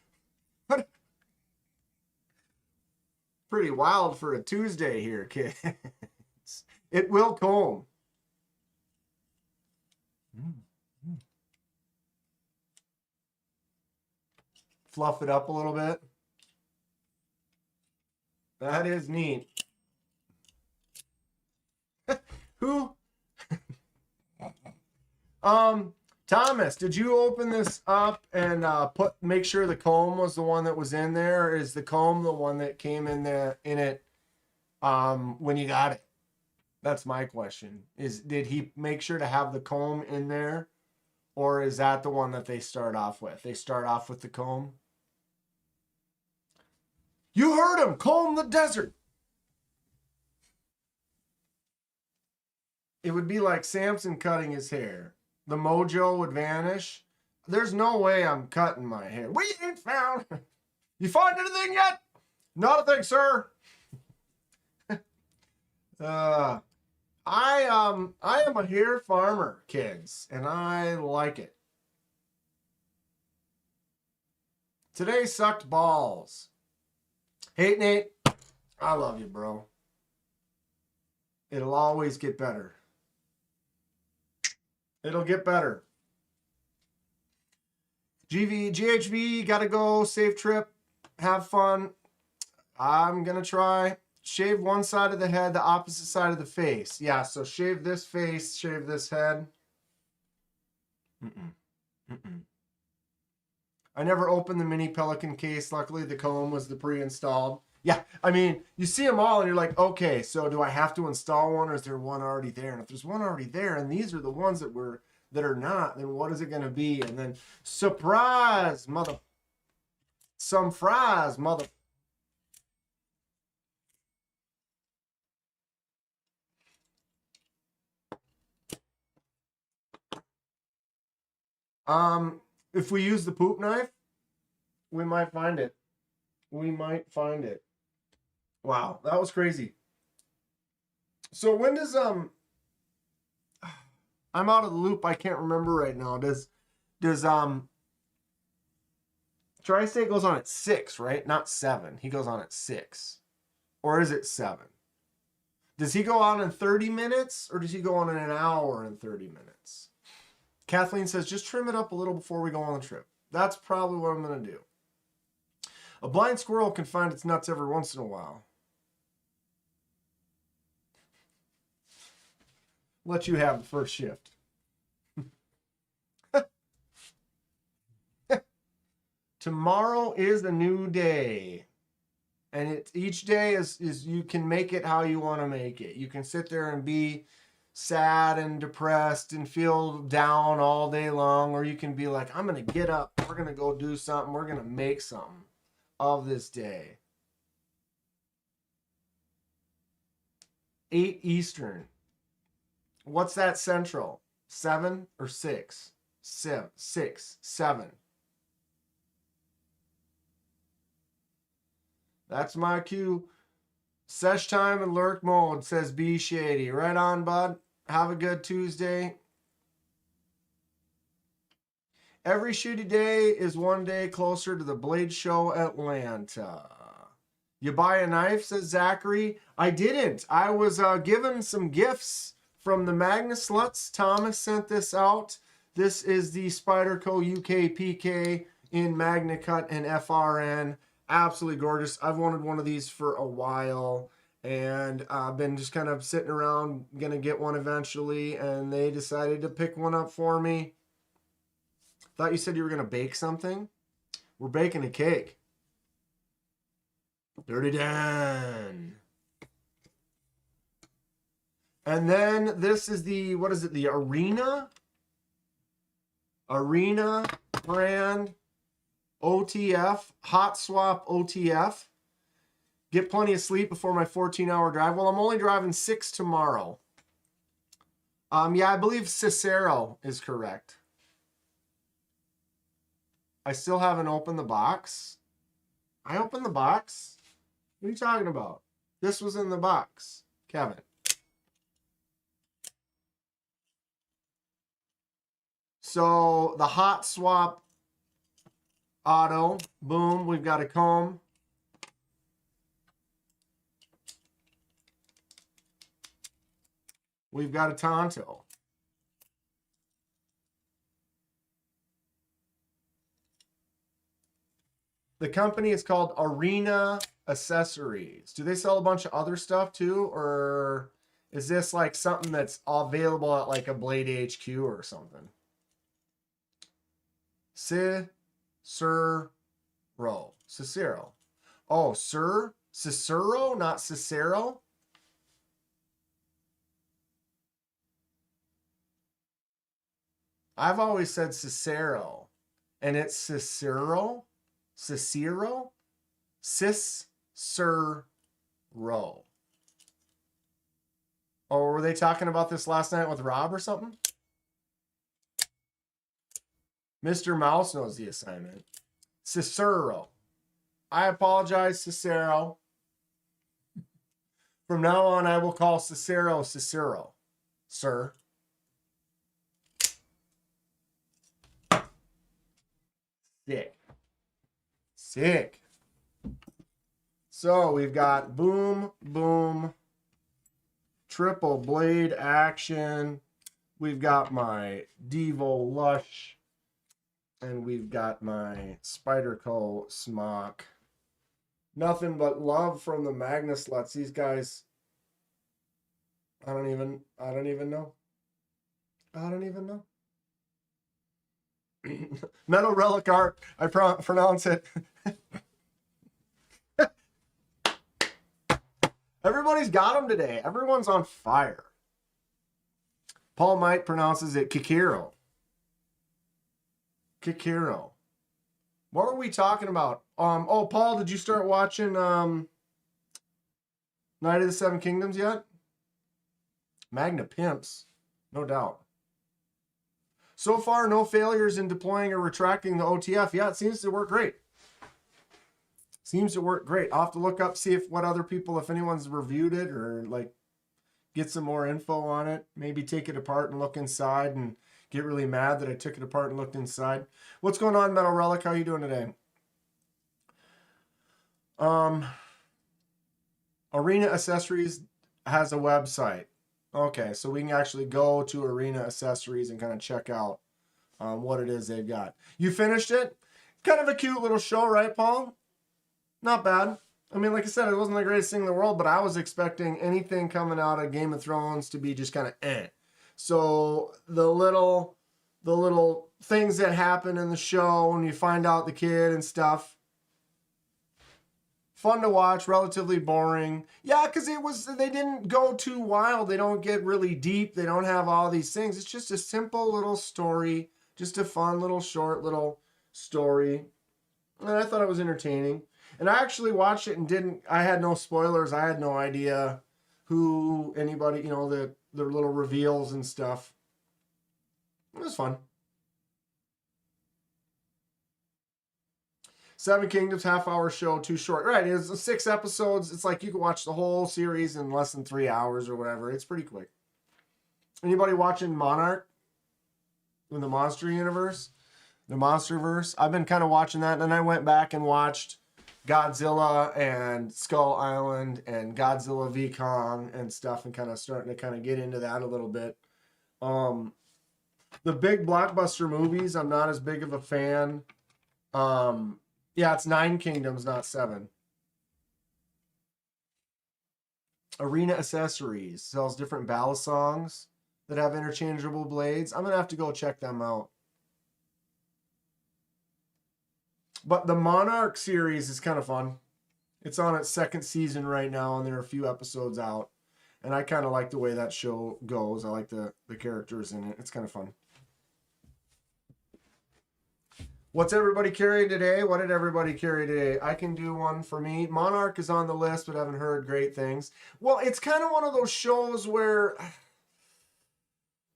Pretty wild for a Tuesday here, kids. It will comb. Fluff it up a little bit. That is neat. Who? Thomas, did you open this up and make sure the comb was the one that was in there? Or is the comb the one that came in it when you got it? That's my question. Did he make sure to have the comb in there? Or is that the one that they start off with? They start off with the comb? You heard him! Comb the desert! It would be like Samson cutting his hair. The mojo would vanish. There's no way I'm cutting my hair. We ain't found. You find anything yet? Not a thing, sir. I am a hair farmer, kids, and I like it. Today sucked balls. Hey, Nate. I love you, bro. It'll always get better. It'll get better. GHV, gotta go. Safe trip. Have fun. I'm gonna try. Shave one side of the head, the opposite side of the face. Yeah, so shave this face, shave this head. I never opened the mini Pelican case. Luckily, the comb was the pre-installed. Yeah, I mean, you see them all and you're like, okay, so do I have to install one or is there one already there? And if there's one already there and these are the ones that are not, then what is it going to be? And then surprise, mother. Some fries, mother. If we use the poop knife, we might find it. We might find it. Wow, that was crazy. So when does I'm out of the loop. I can't remember right now. Does Tri-State goes on at 6, right? Not 7. He goes on at 6. Or is it 7? Does he go on in 30 minutes or does he go on in an hour and 30 minutes? Kathleen says, just trim it up a little before we go on the trip. That's probably what I'm going to do. A blind squirrel can find its nuts every once in a while. Let you have the first shift. Tomorrow is a new day. And each day is you can make it how you want to make it. You can sit there and be sad and depressed and feel down all day long, or you can be like, I'm going to get up. We're going to go do something. We're going to make something of this day. 8 Eastern. What's that Central? 7 or 6? 7. That's my cue. Sesh time and lurk mode, says Be Shady. Right on, bud. Have a good Tuesday. Every shitty day is one day closer to the Blade Show Atlanta. You buy a knife, says Zachary. I didn't. I was given some gifts from the Magnus Sluts. Thomas sent this out. This is the Spyderco UK PK in Magna Cut and FRN. Absolutely gorgeous. I've wanted one of these for a while and I've been just kind of sitting around, gonna get one eventually, and they decided to pick one up for me. Thought you said you were gonna bake something. We're baking a cake. Dirty Dan. And then this is the, what is it? The Arena brand OTF, Hot Swap OTF. Get plenty of sleep before my 14-hour drive. Well, I'm only driving 6 tomorrow. Yeah, I believe Cicero is correct. I still haven't opened the box. I opened the box? What are you talking about? This was in the box, Kevin. So the Hot Swap Auto, boom, we've got a comb. We've got a Tonto. The company is called Arena Accessories. Do they sell a bunch of other stuff too? Or is this like something that's available at like a Blade HQ or something? Cicero. Oh, Sir? Cicero, not Cicero? I've always said Cicero. And it's Cicero? Cicero? Cicero. Oh, were they talking about this last night with Rob or something? Mr. Mouse knows the assignment. Cicero. I apologize, Cicero. From now on, I will call Cicero Cicero. sir. Sick. Sick. So we've got boom, boom, triple blade action. We've got my Devo Lush. And we've got my Spyderco Smock. Nothing but love from the Magnus Sluts. These guys, I don't even know. I don't even know. Metal Relic Art. I pronounce it. Everybody's got them today. Everyone's on fire. Paul Might pronounces it Kikiro. Kikiro. What were we talking about? Oh, Paul, did you start watching Night of the Seven Kingdoms yet? Magna Pimps, no doubt. So far, no failures in deploying or retracting the OTF. Yeah, it seems to work great. Seems to work great. I'll have to look up, see if anyone's reviewed it or like get some more info on it. Maybe take it apart and look inside and get really mad that I took it apart and looked inside. What's going on, Metal Relic? How you doing today? Arena Accessories has a website. Okay, so we can actually go to Arena Accessories and kind of check out what it is they've got. You finished it? Kind of a cute little show, right, Paul? Not bad. I mean, like I said, it wasn't the greatest thing in the world, but I was expecting anything coming out of Game of Thrones to be just kind of eh. So the little things that happen in the show and you find out the kid and stuff. Fun to watch, relatively boring. Yeah, because they didn't go too wild. They don't get really deep. They don't have all these things. It's just a simple little story. Just a fun little short little story. And I thought it was entertaining. And I actually watched it and I had no spoilers. I had no idea who anybody, their little reveals and stuff. It was fun. Seven Kingdoms, half-hour show, too short. Right, it's 6 episodes. It's like you can watch the whole series in less than 3 hours or whatever. It's pretty quick. Anybody watching Monarch in the Monster Universe? The Monsterverse? I've been kind of watching that, and then I went back and watched Godzilla and Skull Island and Godzilla v Kong and stuff, and kind of starting to kind of get into that a little bit. The big blockbuster movies, I'm not as big of a fan. Yeah, it's 9 Kingdoms, not 7. Arena Accessories sells different battle songs that have interchangeable blades. I'm gonna have to go check them out. But the Monarch series is kind of fun. It's on its 2nd season right now, and there are a few episodes out. And I kind of like the way that show goes. I like the characters in it. It's kind of fun. What's everybody carrying today? What did everybody carry today? I can do one for me. Monarch is on the list, but haven't heard great things. Well, it's kind of one of those shows where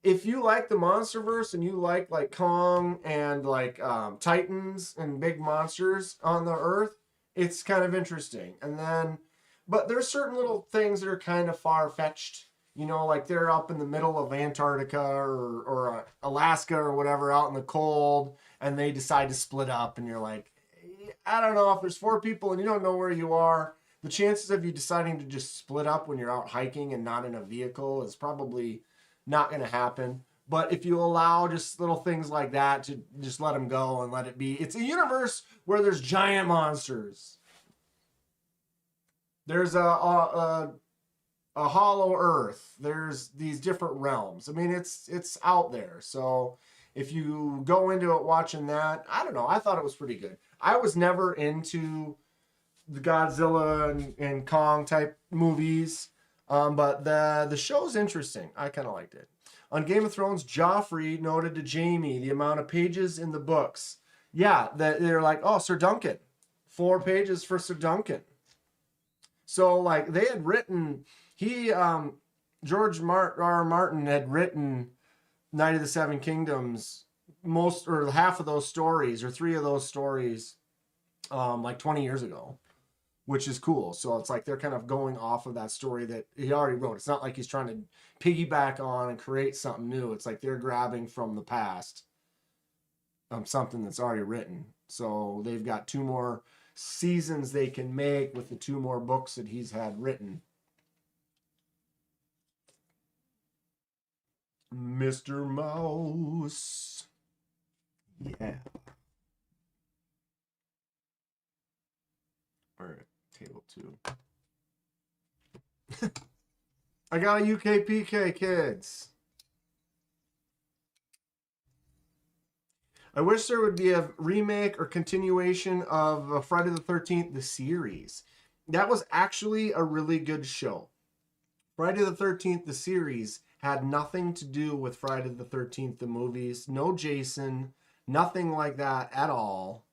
if you like the Monsterverse and you like Kong and Titans and big monsters on the Earth, it's kind of interesting. And then, but there's certain little things that are kind of far-fetched. Like they're up in the middle of Antarctica or Alaska or whatever, out in the cold, and they decide to split up, and you're like, I don't know, if there's 4 people and you don't know where you are, the chances of you deciding to just split up when you're out hiking and not in a vehicle is probably not going to happen. But if you allow just little things like that to just let them go and let it be, it's a universe where there's giant monsters. There's a hollow earth. There's these different realms. I mean, it's out there. So if you go into it watching that, I don't know. I thought it was pretty good. I was never into the Godzilla and Kong type movies, but the show's interesting. I kind of liked it. On Game of Thrones, Joffrey noted to Jaime the amount of pages in the books. Yeah, they're like, oh, Sir Duncan. 4 pages for Sir Duncan. So they had written, George R. Martin had written Night of the Seven Kingdoms, most or half of those stories or 3 of those stories 20 years ago. which is cool. So it's like they're kind of going off of that story that he already wrote. It's not like he's trying to piggyback on and create something new. It's like they're grabbing from the past, something that's already written. So they've got 2 more seasons they can make with the 2 more books that he's had written. Mr. Mouse. Yeah. All right, table 2. I got a UKPK, kids. I wish there would be a remake or continuation of Friday the 13th, the series. That was actually a really good show. Friday the 13th, the series, had nothing to do with Friday the 13th, the movies. No Jason, nothing like that at all.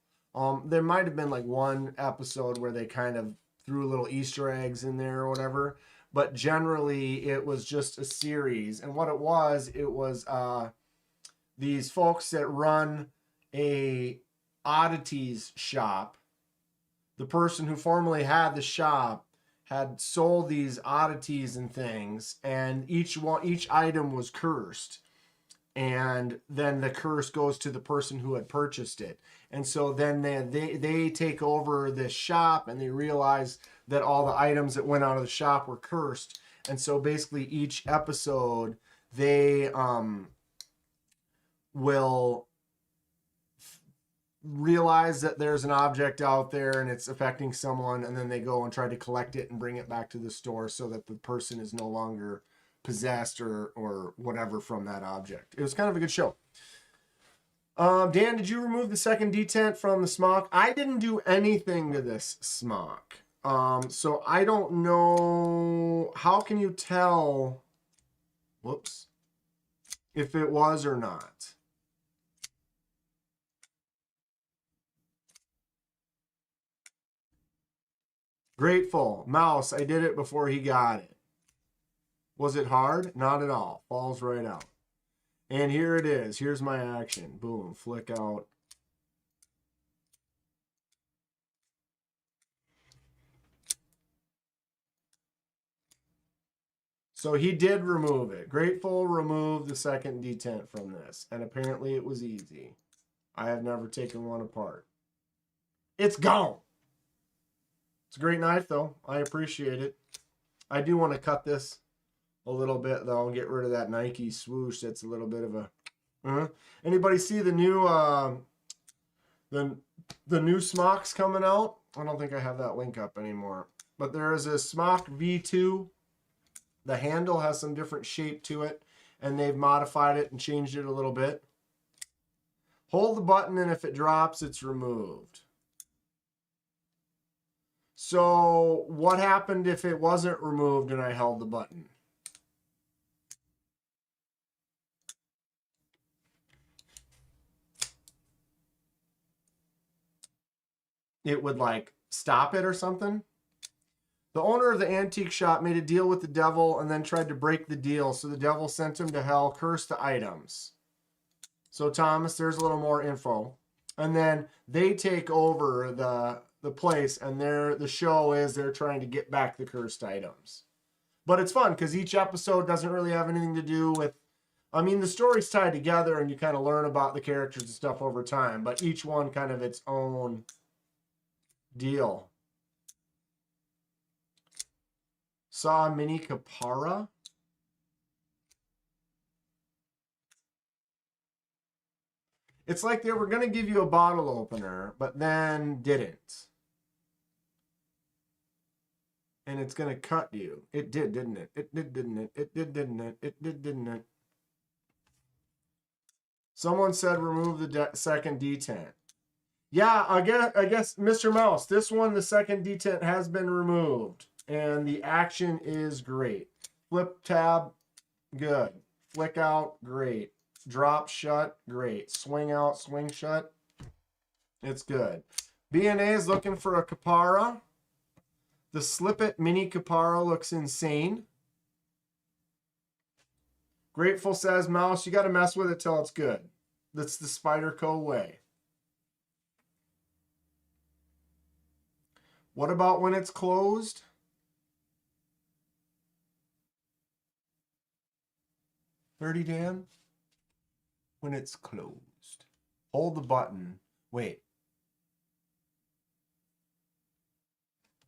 There might have been like one episode where they kind of threw little Easter eggs in there or whatever. But generally, it was just a series. And what it was these folks that run a oddities shop. The person who formerly had the shop had sold these oddities and things, and each item was cursed, and then the curse goes to the person who had purchased it. And so then they take over this shop, and they realize that all the items that went out of the shop were cursed. And so basically each episode they will realize that there's an object out there and it's affecting someone, and then they go and try to collect it and bring it back to the store so that the person is no longer possessed or whatever from that object. It was kind of a good show. Dan, did you remove the second detent from the smock? I didn't do anything to this smock. So I don't know. How can you tell, whoops, if it was or not? Grateful. Mouse, I did it before he got it. Was it hard? Not at all. Falls right out. And here it is. Here's my action. Boom. Flick out. So he did remove it. Grateful removed the second detent from this. And apparently it was easy. I have never taken one apart. It's gone. It's a great knife, though. I appreciate it. I do want to cut this a little bit, though, and get rid of that Nike swoosh. That's a little bit of a... Anybody see the new the new smocks coming out? I don't think I have that link up anymore. But there is a smock V2. The handle has some different shape to it, and they've modified it and changed it a little bit. Hold the button, and if it drops, it's removed. So what happened if it wasn't removed and I held the button? It would like stop it or something. The owner of the antique shop made a deal with the devil and then tried to break the deal. So the devil sent him to hell, cursed the items. So Thomas, there's a little more info. And then they take over the place, and the show is they're trying to get back the cursed items. But it's fun because each episode doesn't really have anything to do with, I mean, the story's tied together and you kind of learn about the characters and stuff over time, but each one kind of its own deal. Saw Mini Capara. It's like they were going to give you a bottle opener, but then didn't. And it's going to cut you. It did, didn't it? It did, didn't it? It did, didn't it? It did, didn't it? Someone said remove the second detent. Yeah, I guess, Mr. Mouse, this one, the second detent has been removed. And the action is great. Flip tab, good. Flick out, great. Drop shut, great. Swing out, swing shut, it's good. BNA is looking for a Capara. The Slip It Mini Capara looks insane. Grateful says, Mouse, you got to mess with it till it's good. That's the Spyderco way. What about when it's closed? $30, Dan? When it's closed. Hold the button. Wait.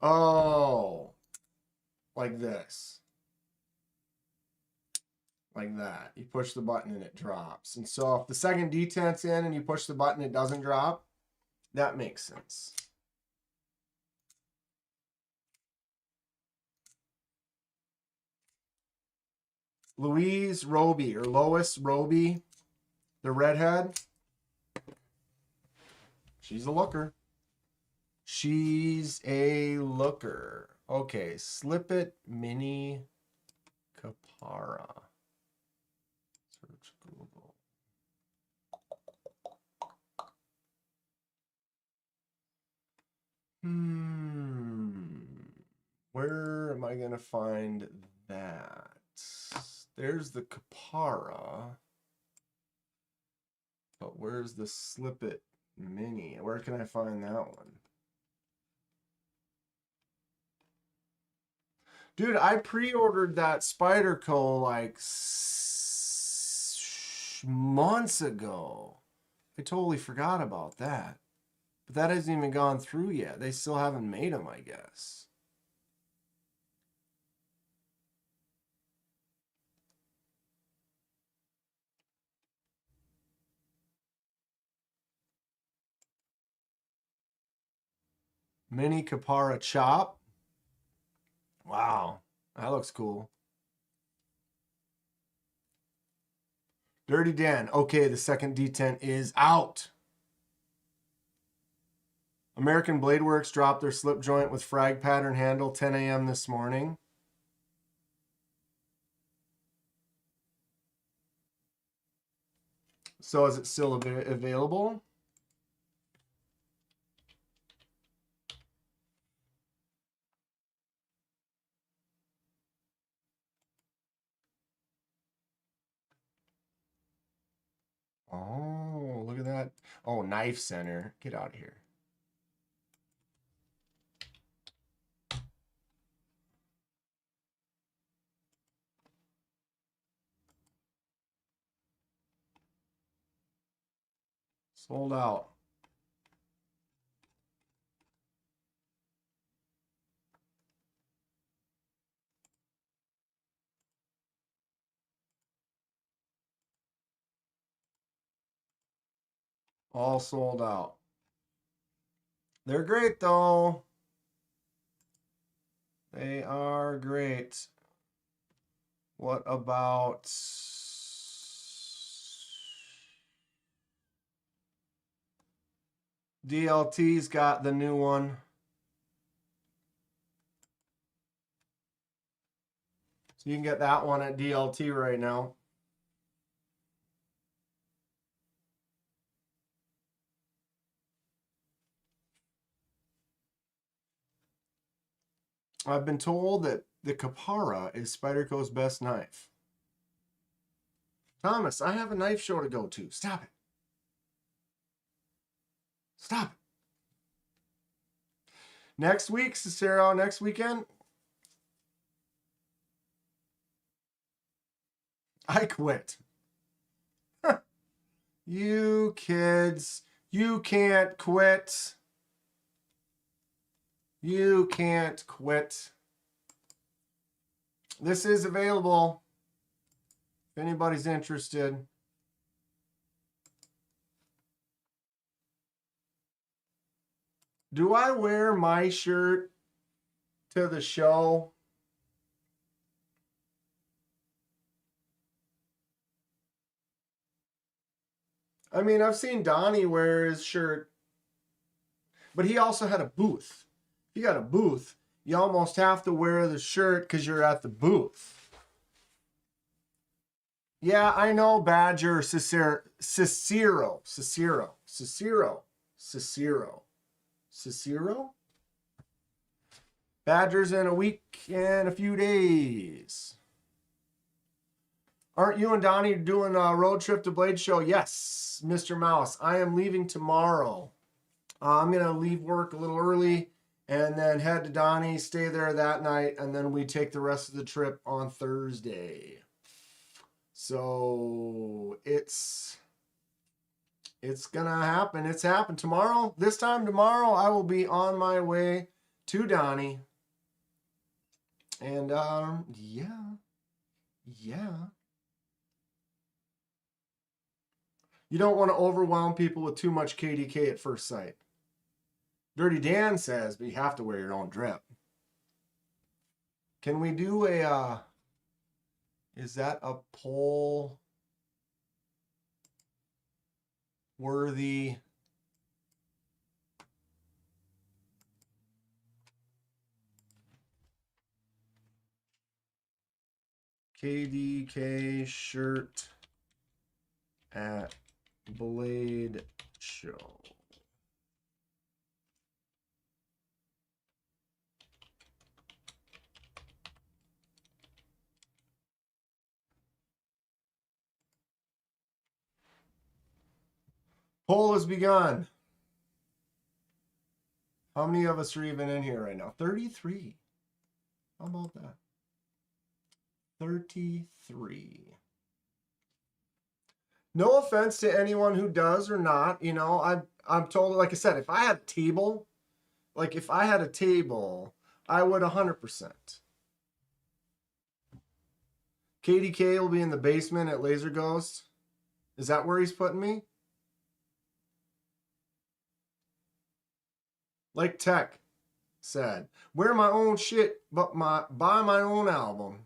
Oh. Like this. Like that. You push the button and it drops. And so if the second detent's in and you push the button, it doesn't drop. That makes sense. Louise Roby or Lois Roby, the redhead. She's a looker. She's a looker. Okay, Slip It Mini Capara. Search Google. Where am I gonna find that? There's the Capara. But where's the Slip It Mini? Where can I find that one? Dude, I pre-ordered that Spyderco like months ago. I totally forgot about that. But that hasn't even gone through yet. They still haven't made them, I guess. Mini Capara Chop. Wow, that looks cool. Dirty Dan. Okay, the second detent is out. American Blade Works dropped their slip joint with frag pattern handle 10 a.m. this morning. So is it still available? Oh, look at that. Oh, Knife Center. Get out of here. Sold out. All sold out. They're great though. They are great. What about DLT's got the new one. So you can get that one at DLT right now. I've been told that the Capara is Spyderco's best knife. Thomas, I have a knife show to go to. Stop it. Stop it. Next week, Cicero, next weekend, I quit. You kids, you can't quit. You can't quit. This is available if anybody's interested. Do I wear my shirt to the show? I mean, I've seen Donnie wear his shirt, but he also had a booth. If you got a booth, you almost have to wear the shirt because you're at the booth. Yeah, I know, Badger, Cicero. Badger's in a week and a few days. Aren't you and Donnie doing a road trip to Blade Show? Yes, Mr. Mouse. I am leaving tomorrow. I'm going to leave work a little early and then head to Donnie, stay there that night, and then we take the rest of the trip on Thursday. So it's gonna happen. It's happened tomorrow. This time tomorrow, I will be on my way to Donnie. And yeah. You don't want to overwhelm people with too much KDK at first sight. Dirty Dan says, but you have to wear your own drip. Can we do a, is that a poll worthy? KDK shirt at Blade Show. Poll has begun. How many of us are even in here right now? 33. How about that? 33. No offense to anyone who does or not. You know, I'm told, like I said, if I had a table, I would 100%. KDK will be in the basement at Laser Ghost. Is that where he's putting me? Like Tech said, wear my own shit, but buy my own album.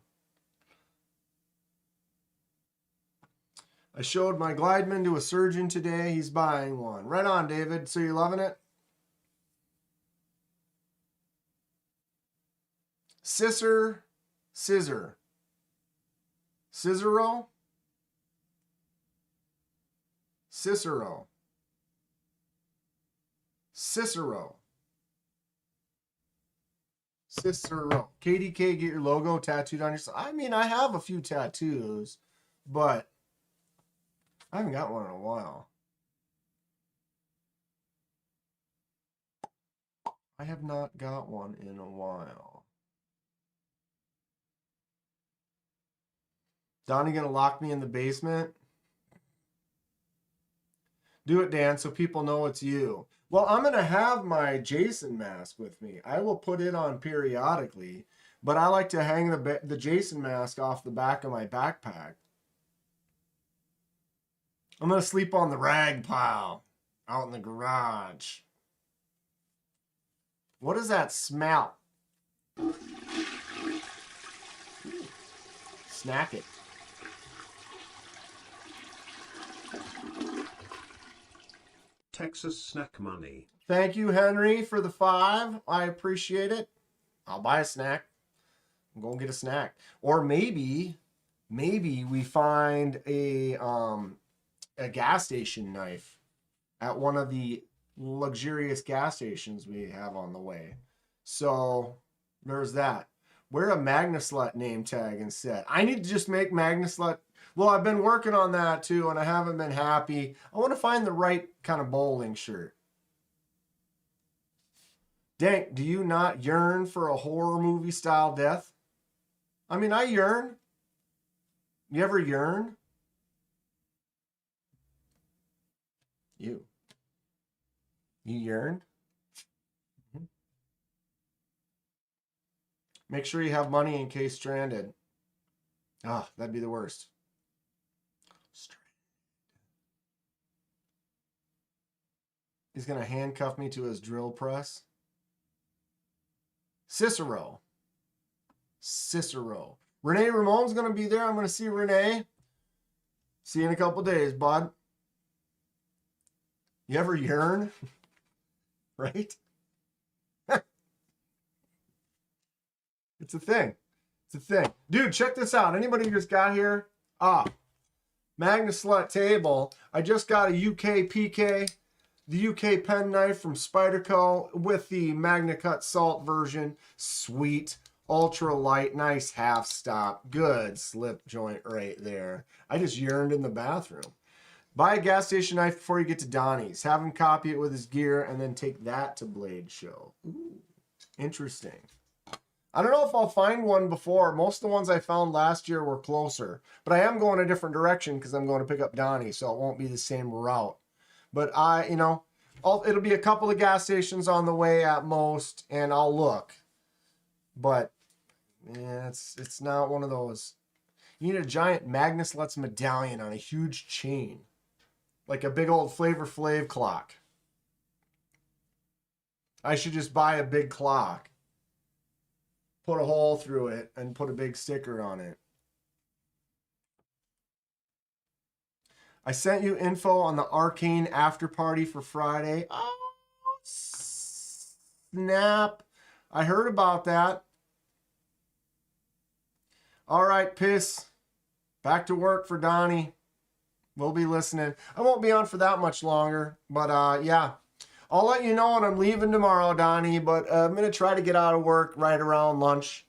I showed my Glideman to a surgeon today. He's buying one. Right on, David. So you loving it? Cicero? KDK, get your logo tattooed on yourself. I mean, I have a few tattoos, but I haven't got one in a while. I have not got one in a while. Donnie gonna lock me in the basement? Do it, Dan, so people know it's you. Well, I'm going to have my Jason mask with me. I will put it on periodically, but I like to hang the Jason mask off the back of my backpack. I'm going to sleep on the rag pile out in the garage. What does that smell? Snack it. Texas snack money. Thank you, Henry, for the 5. I appreciate it. I'll buy a snack. I'm going to get a snack. Or maybe we find a gas station knife at one of the luxurious gas stations we have on the way. So there's that. Wear a Magnaslut name tag instead. I need to just make Magnaslut. Well, I've been working on that too, and I haven't been happy. I want to find the right kind of bowling shirt. Dank, do you not yearn for a horror movie style death? I mean, I yearn. You ever yearn? You yearn? Make sure you have money in case stranded. Ah, that'd be the worst. He's going to handcuff me to his drill press. Cicero. Renee Ramon's going to be there. I'm going to see Renee. See you in a couple days, bud. You ever yearn? Right? It's a thing. Dude, check this out. Anybody who just got here? Magnaslut table. I just got a UK PK. The UK pen knife from Spyderco with the MagnaCut Salt version. Sweet. Ultra light. Nice half stop. Good slip joint right there. I just yearned in the bathroom. Buy a gas station knife before you get to Donnie's. Have him copy it with his gear and then take that to Blade Show. Ooh. Interesting. I don't know if I'll find one before. Most of the ones I found last year were closer. But I am going a different direction because I'm going to pick up Donnie, so it won't be the same route. But it'll be a couple of gas stations on the way at most, and I'll look. But yeah, it's not one of those. You need a giant Magnus Lutz medallion on a huge chain. Like a big old Flavor Flav clock. I should just buy a big clock. Put a hole through it and put a big sticker on it. I sent you info on the Arcane after party for Friday. Oh, snap. I heard about that. All right, Piss. Back to work for Donnie. We'll be listening. I won't be on for that much longer, but yeah. I'll let you know when I'm leaving tomorrow, Donnie, but I'm going to try to get out of work right around lunch.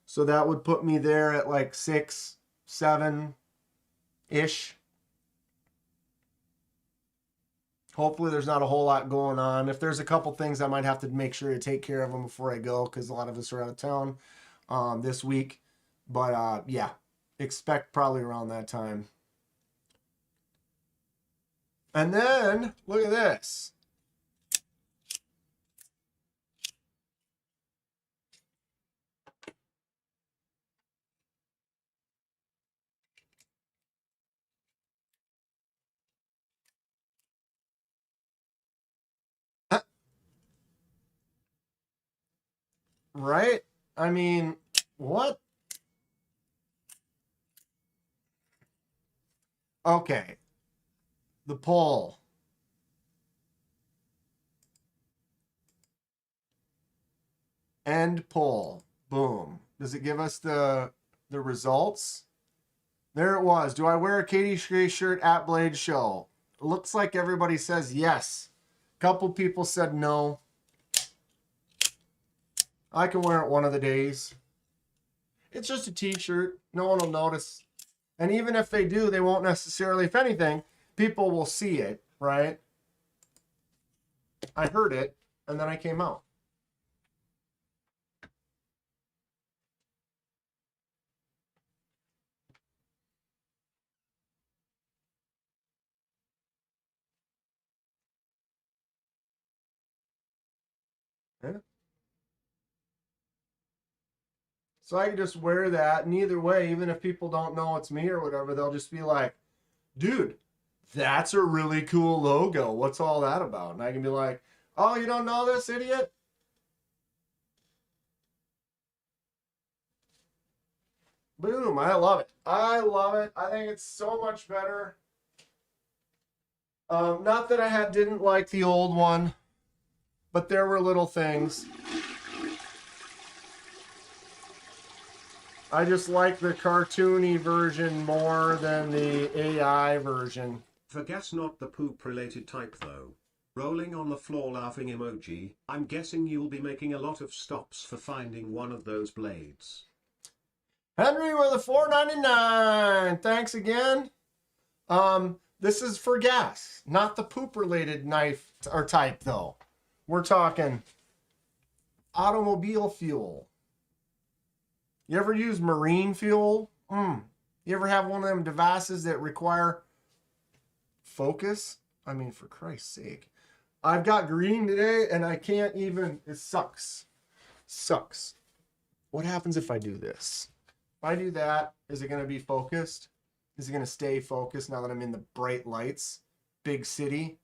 So that would put me there at like 6, 7-ish. Hopefully there's not a whole lot going on. If there's a couple things, I might have to make sure to take care of them before I go because a lot of us are out of town this week. But yeah, expect probably around that time. And then, look at this. Right? I mean, what? Okay. The poll. End poll. Boom. Does it give us the results? There it was. Do I wear a Katie Gray shirt at Blade Show? It looks like everybody says yes. Couple people said no. I can wear it one of the days. It's just a t-shirt. No one will notice. And even if they do, they won't necessarily, if anything, people will see it, right? I heard it, and then I came out. Yeah. So I can just wear that, and either way, even if people don't know it's me or whatever, they'll just be like, dude, that's a really cool logo. What's all that about? And I can be like, oh, you don't know this, idiot? Boom, I love it. I love it. I think it's so much better. Not that I didn't like the old one, but there were little things. I just like the cartoony version more than the AI version. For gas, not the poop related type though. Rolling on the floor laughing emoji. I'm guessing you'll be making a lot of stops for finding one of those blades. Henry with a $4.99. Thanks again. This is for gas, not the poop related knife or type though. We're talking automobile fuel. You ever use marine fuel? You ever have one of them devices that require focus? I mean, for Christ's sake. I've got green today and I can't even, it sucks. Sucks. What happens if I do this? If I do that, is it going to be focused? Is it going to stay focused now that I'm in the bright lights? Big city.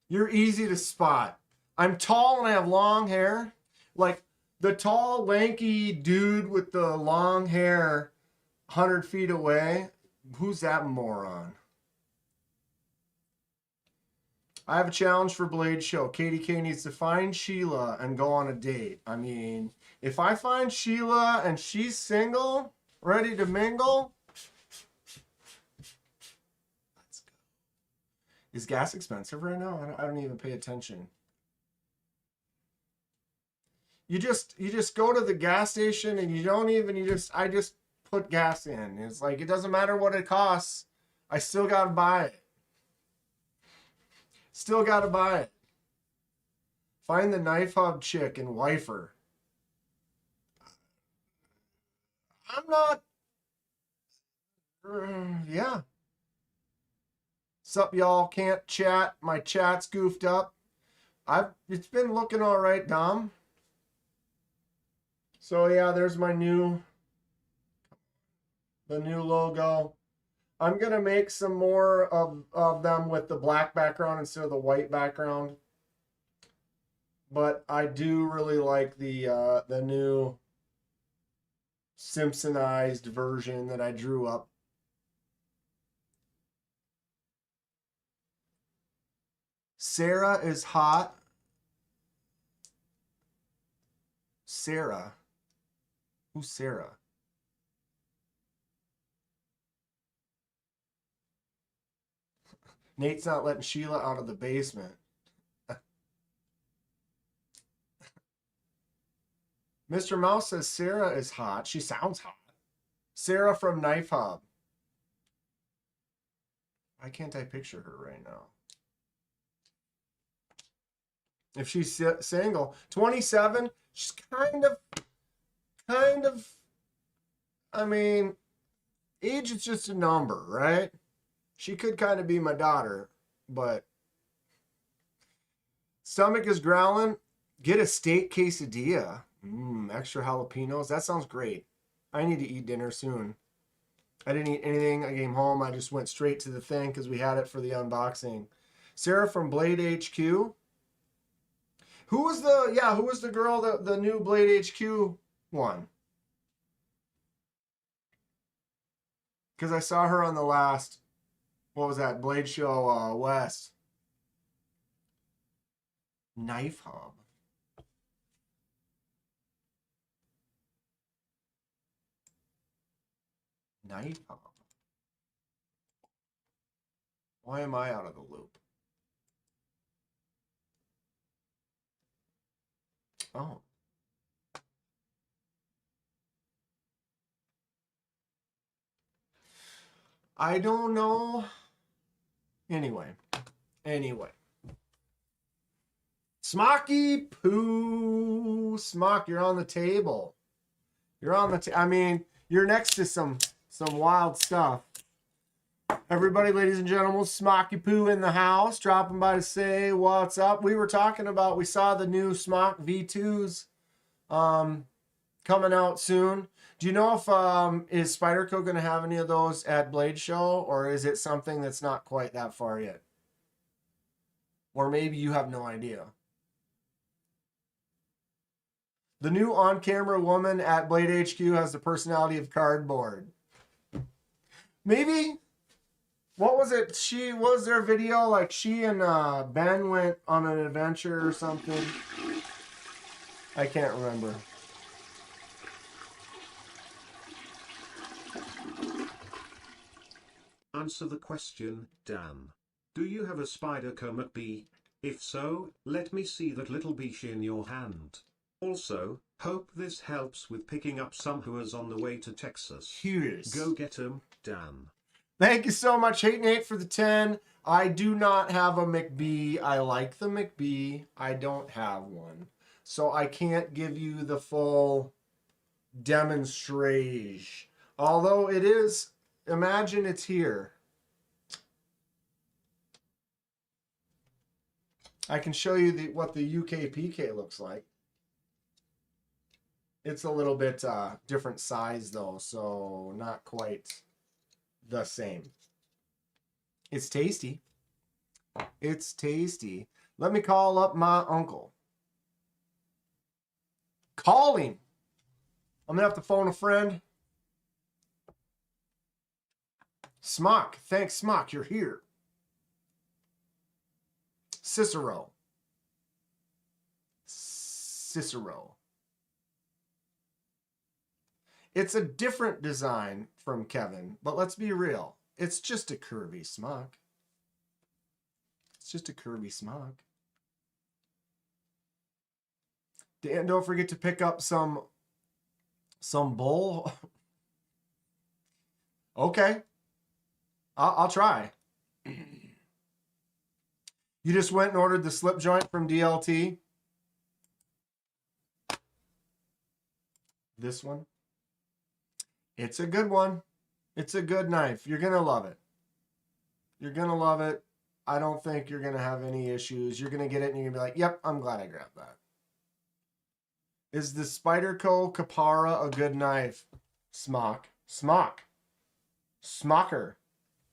You're easy to spot. I'm tall and I have long hair. Like, the tall, lanky dude with the long hair 100 feet away, who's that moron? I have a challenge for Blade Show. Katie K needs to find Sheila and go on a date. I mean, if I find Sheila and she's single, ready to mingle, let's go. Is gas expensive right now? I don't even pay attention. You just go to the gas station and I just put gas in. It's like, it doesn't matter what it costs. I still got to buy it. Still got to buy it. Find the knife hub chick and wife her. I'm not. Yeah. Sup, y'all? Can't chat. My chat's goofed up. It's been looking all right, Dom. So yeah, there's the new logo. I'm gonna make some more of them with the black background instead of the white background. But I do really like the new Simpsonized version that I drew up. Sarah is hot. Sarah. Who's Sarah? Nate's not letting Sheila out of the basement. Mr. Mouse says Sarah is hot. She sounds hot. Sarah from Knife Hub. Why can't I picture her right now? If she's single. 27. She's kind of, I mean, age is just a number, right? She could kind of be my daughter, but stomach is growling. Get a steak quesadilla. Extra jalapenos. That sounds great. I need to eat dinner soon. I didn't eat anything. I came home. I just went straight to the thing because we had it for the unboxing. Sarah from Blade HQ. Who was the girl, the new Blade HQ one? Because I saw her on the last, what was that, Blade Show West. Knife Hub. Knife Hub. Why am I out of the loop? Oh. I don't know. Anyway. Smocky Poo. Smock, you're on the table. I mean, you're next to some wild stuff. Everybody, ladies and gentlemen, Smocky Poo in the house, dropping by to say what's up. We saw the new Smock V2s coming out soon. Do you know if is Spyderco going to have any of those at Blade Show, or is it something that's not quite that far yet? Or maybe you have no idea. The new on-camera woman at Blade HQ has the personality of cardboard. Maybe, what was it? Was there a video like she and Ben went on an adventure or something? I can't remember. Answer the question, Dan. Do you have a Spyderco McBee? If so, let me see that little beesh in your hand. Also, hope this helps with picking up some whoas on the way to Texas. Cheers. Go get 'em, Dan. Thank you so much, Hate Nate, for the 10. I do not have a McBee. I like the McBee. I don't have one. So I can't give you the full demonstration. Although it is, imagine it's here. I can show you what the UK PK looks like. It's a little bit different size though, so not quite the same. It's tasty. It's tasty. Let me call up my uncle. Call him. I'm gonna have to phone a friend. Smock. Thanks, Smock. You're here. Cicero. It's a different design from Kevin, but let's be real. It's just a curvy smock. It's just a curvy smock. Dan, don't forget to pick up some bowl. Okay. I'll try. You just went and ordered the slip joint from DLT? This one. It's a good one. It's a good knife. You're going to love it. You're going to love it. I don't think you're going to have any issues. You're going to get it and you're going to be like, yep, I'm glad I grabbed that. Is the Spyderco Capara a good knife? Smock. Smock. Smocker.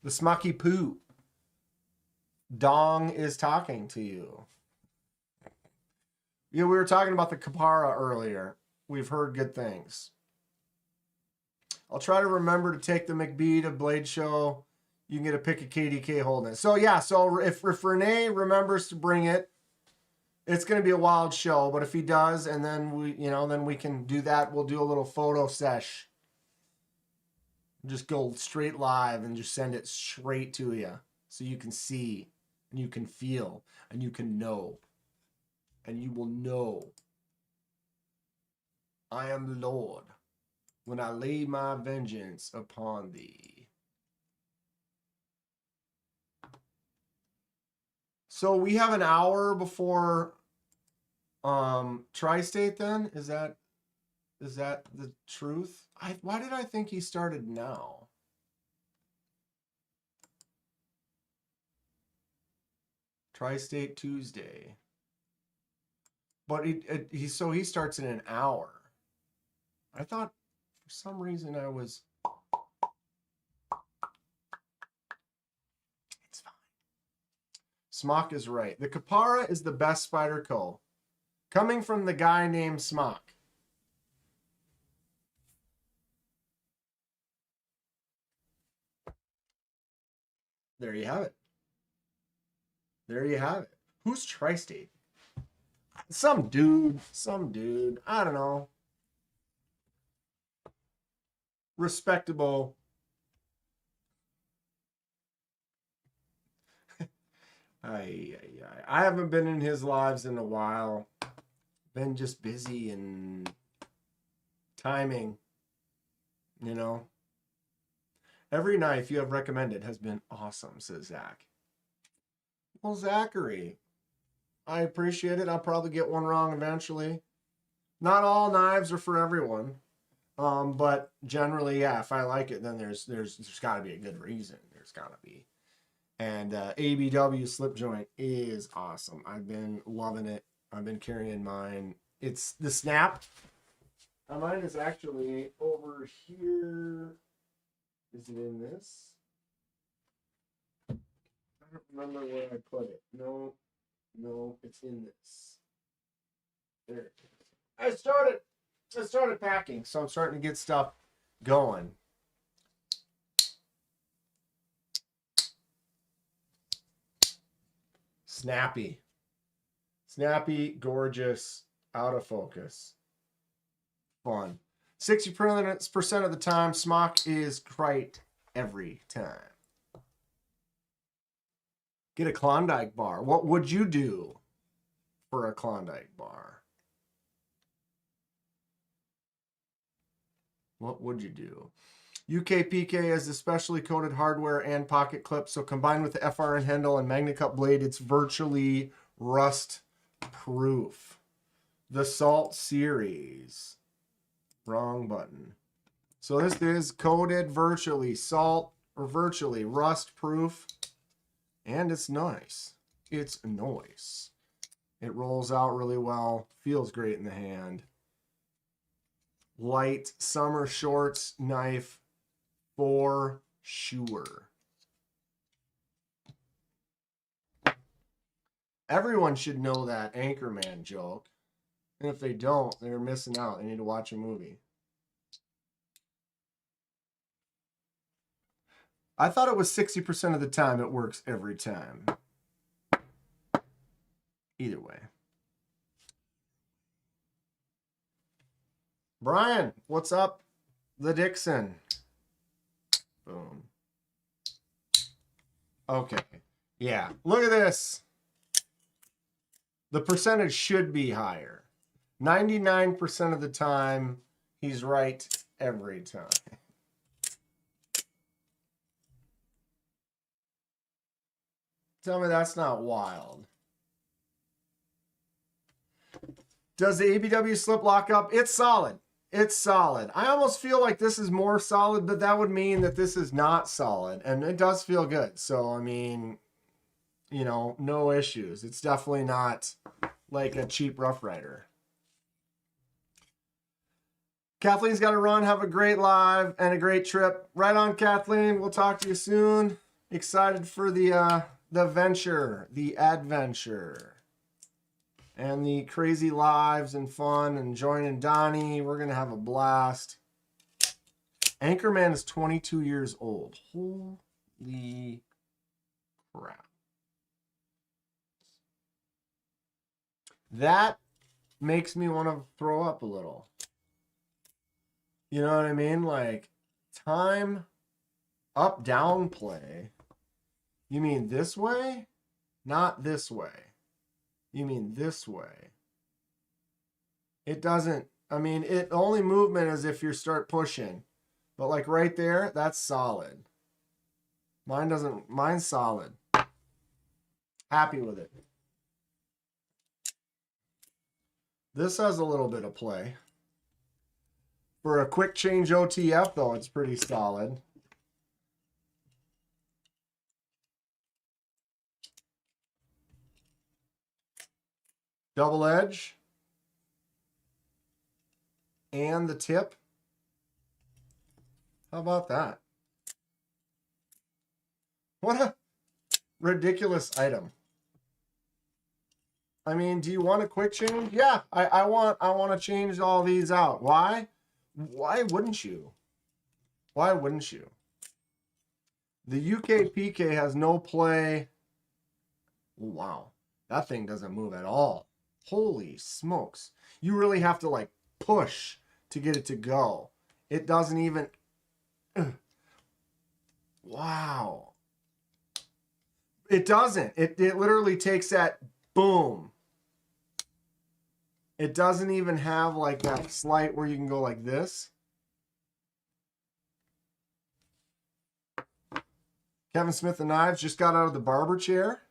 The Smocky Poo. Dong is talking to you. Yeah, we were talking about the Capara earlier. We've heard good things. I'll try to remember to take the McBee to Blade Show. You can get a pick of KDK holding it. So yeah, so if Renee remembers to bring it, it's going to be a wild show. But if he does, and then we can do that. We'll do a little photo sesh. Just go straight live and just send it straight to you, so you can see and you can feel and you can know, and you will know. I am the Lord when I lay my vengeance upon thee. So we have an hour before Tri-State then? Is that the truth? Why did I think he started now? Tri-State Tuesday. But he starts in an hour. I thought for some reason I was... It's fine. Smock is right. The Capara is the best Spyderco. Coming from the guy named Smock. There you have it. There you have it. Who's Tri-State? Some dude. I don't know. Respectable. I haven't been in his lives in a while. Been just busy and timing, you know. Every knife you have recommended has been awesome, says Zach. Well, Zachary, I appreciate it. I'll probably get one wrong eventually. Not all knives are for everyone, but generally, yeah. If I like it, then there's got to be a good reason. There's got to be. And ABW slip joint is awesome. I've been loving it. I've been carrying mine. It's the snap. Mine is actually over here. Is it in this? I don't remember where I put it. No, it's in this. There it is. I started packing, so I'm starting to get stuff going. Snappy, gorgeous, out of focus, fun. 60% of the time, Smock is right every time. Get a Klondike bar. What would you do for a Klondike bar? What would you do? UKPK is especially coated hardware and pocket clips, so combined with the FRN handle and Magna Cut blade, it's virtually rust proof. The Salt series. Wrong button. So this is coated virtually salt or virtually rust proof, and it's nice. It's nice. It rolls out really well. Feels great in the hand. Light summer shorts knife for sure. Everyone should know that Anchorman joke. And if they don't, they're missing out. They need to watch a movie. I thought it was 60% of the time. It works every time. Either way. Brian, what's up? The Dixon. Boom. Okay. Yeah. Look at this. The percentage should be higher. 99% of the time, he's right every time. Tell me that's not wild. Does the ABW slip lock up? It's solid. It's solid. I almost feel like this is more solid, but that would mean that this is not solid. And it does feel good. So, I mean, you know, no issues. It's definitely not like a cheap Rough Rider. Kathleen's got to run. Have a great live and a great trip. Right on, Kathleen. We'll talk to you soon. Excited for the venture, the adventure, and the crazy lives and fun and joining Donnie. We're going to have a blast. Anchorman is 22 years old. Holy crap. That makes me want to throw up a little. You know what I mean? Like, time up down play. You mean this way? Not this way. You mean this way. It doesn't, I mean, it only movement is if you start pushing. But like right there, that's solid. Mine's solid. Happy with it. This has a little bit of play. For a quick change OTF, though, it's pretty solid. Double edge. And the tip. How about that? What a ridiculous item. I mean, do you want a quick change? Yeah, I want to change all these out. Why? Why wouldn't you? Why wouldn't you? The UK PK has no play. Wow, that thing doesn't move at all. Holy smokes. You really have to like push to get it to go. It doesn't even. Wow. It doesn't. It literally takes that boom. It doesn't even have like that slight where you can go like this. Kevin Smith and Knives just got out of the barber chair.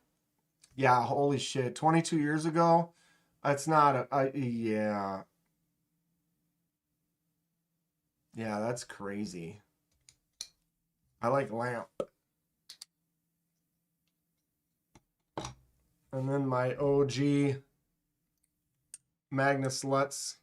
Yeah, holy shit. 22 years ago. It's not yeah. Yeah, that's crazy. I like lamp. And then my OG Magnus Lutz.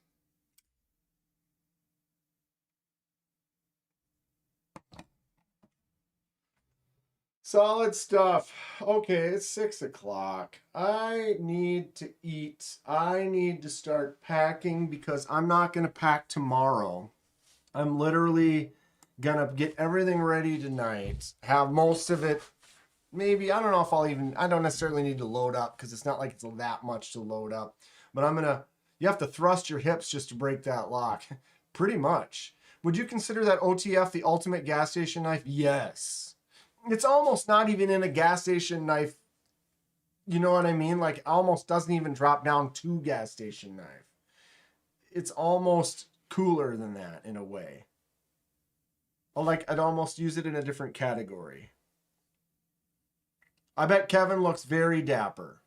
Solid stuff. Okay, it's 6 o'clock. I need to eat. I need to start packing because I'm not going to pack tomorrow. I'm literally going to get everything ready tonight. Have most of it. Maybe, I don't know if I don't necessarily need to load up because it's not like it's that much to load up. But you have to thrust your hips just to break that lock. Pretty much. Would you consider that OTF the ultimate gas station knife? Yes. It's almost not even in a gas station knife. You know what I mean? Like, almost doesn't even drop down to gas station knife. It's almost cooler than that in a way. Like, I'd almost use it in a different category. I bet Kevin looks very dapper.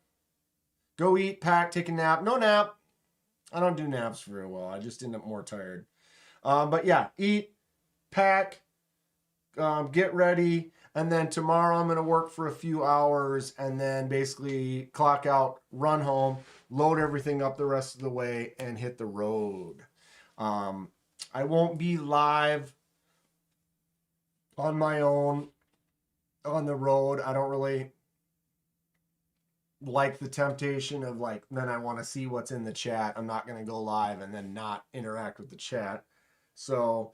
Go eat, pack, take a nap. No nap. I don't do naps very well. I just end up more tired. But yeah, eat, pack, get ready. And then tomorrow I'm going to work for a few hours and then basically clock out, run home, load everything up the rest of the way, and hit the road. I won't be live on my own on the road. I don't really like the temptation of like, then I want to see what's in the chat. I'm not going to go live and then not interact with the chat. So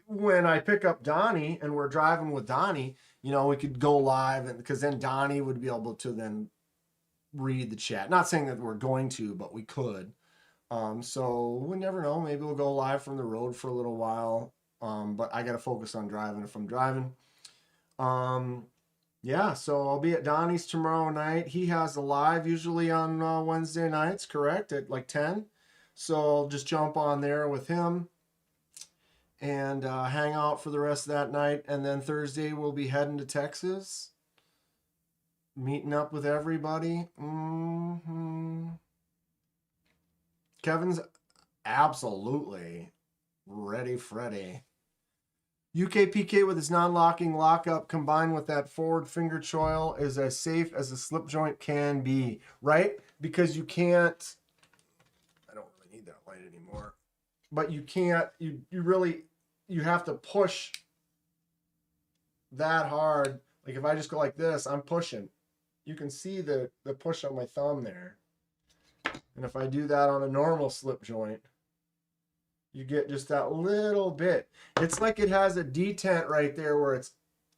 when I pick up Donnie and we're driving with Donnie, you know, we could go live and because then Donnie would be able to then read the chat. Not saying that we're going to, but we could. So we never know. Maybe we'll go live from the road for a little while. But I got to focus on driving if I'm driving. Yeah, so I'll be at Donnie's tomorrow night. He has a live usually on Wednesday nights, correct? At like 10. So I'll just jump on there with him and hang out for the rest of that night. And then Thursday we'll be heading to Texas, meeting up with everybody. Kevin's absolutely Ready Freddy. UKPK with its non-locking lockup combined with that forward finger choil is as safe as a slip joint can be, right? Because you can't, I don't really need that light anymore, but you can't, you really, you have to push that hard. Like if I just go like this, I'm pushing. You can see the push on my thumb there. And if I do that on a normal slip joint, you get just that little bit. It's like it has a detent right there where it's,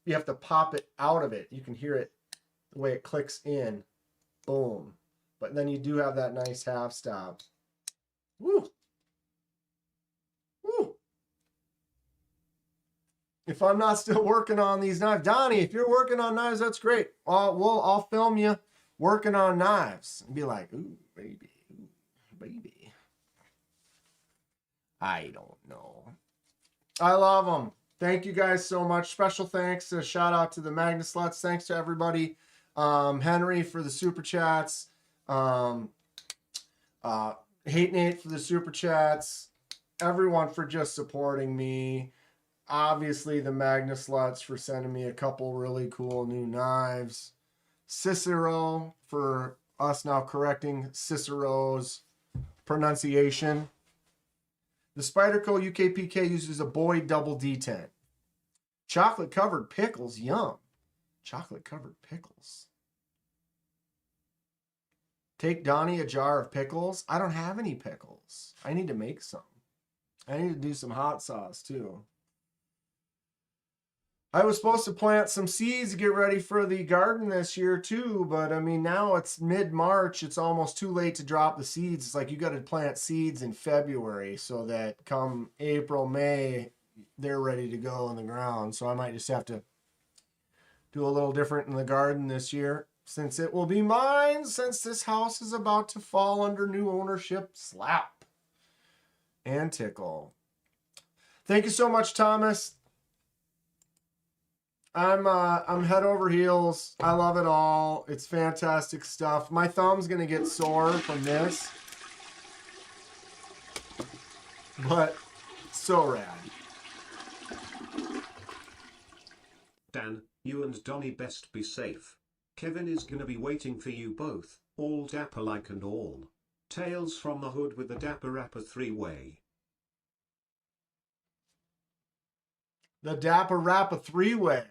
you have to pop it out of it. You can hear it the way it clicks in. Boom. But then you do have that nice half stop. Woo. Woo. If I'm not still working on these knives, Donnie, if you're working on knives, that's great. I'll film you working on knives and be like, ooh, baby, ooh, baby. I don't know. I love them. Thank you guys so much. Special thanks. Shout out to the Magnusluts. Thanks to everybody. Henry for the super chats. Hate Nate for the super chats. Everyone for just supporting me. Obviously the Magnusluts for sending me a couple really cool new knives. Cicero for us now correcting Cicero's pronunciation. The Spyderco UKPK uses a Boyd double detent. Chocolate covered pickles, yum. Chocolate covered pickles. Take Donnie a jar of pickles. I don't have any pickles. I need to make some. I need to do some hot sauce too. I was supposed to plant some seeds to get ready for the garden this year too, but I mean, now it's mid-March. It's almost too late to drop the seeds. It's like you got to plant seeds in February so that come April, May, they're ready to go in the ground. So I might just have to do a little different in the garden this year since it will be mine, since this house is about to fall under new ownership. Slap and tickle. Thank you so much, Thomas. I'm head over heels. I love it all. It's fantastic stuff. My thumb's gonna get sore from this, but so rad. Dan, you and Donnie best be safe. Kevin is gonna be waiting for you both, all dapper like and all. Tales from the hood with the Dapper Rapper 3-way. The Dapper Rapper 3-way.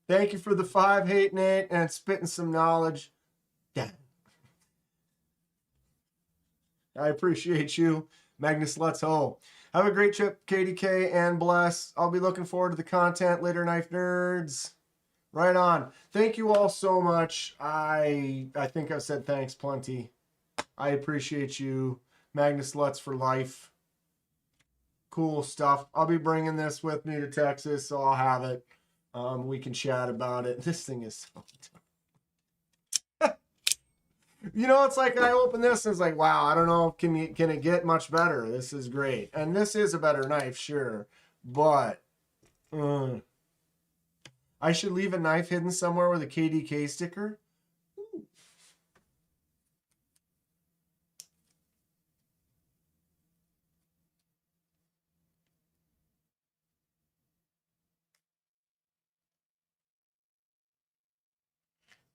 Thank you for the 5, Hate Nate, and spitting some knowledge. Dan. I appreciate you. Magnus, let's ho. Have a great trip, KDK, and bless. I'll be looking forward to the content later, Knife Nerds. Right on. Thank you all so much. I think I've said thanks plenty. I appreciate you. Magnus Lutz for life. Cool stuff. I'll be bringing this with me to Texas, so I'll have it. We can chat about it. This thing is so tough. You know, it's like I open this and it's like, wow, I don't know, can it get much better? This is great. And this is a better knife, sure. But I should leave a knife hidden somewhere with a KDK sticker. Ooh.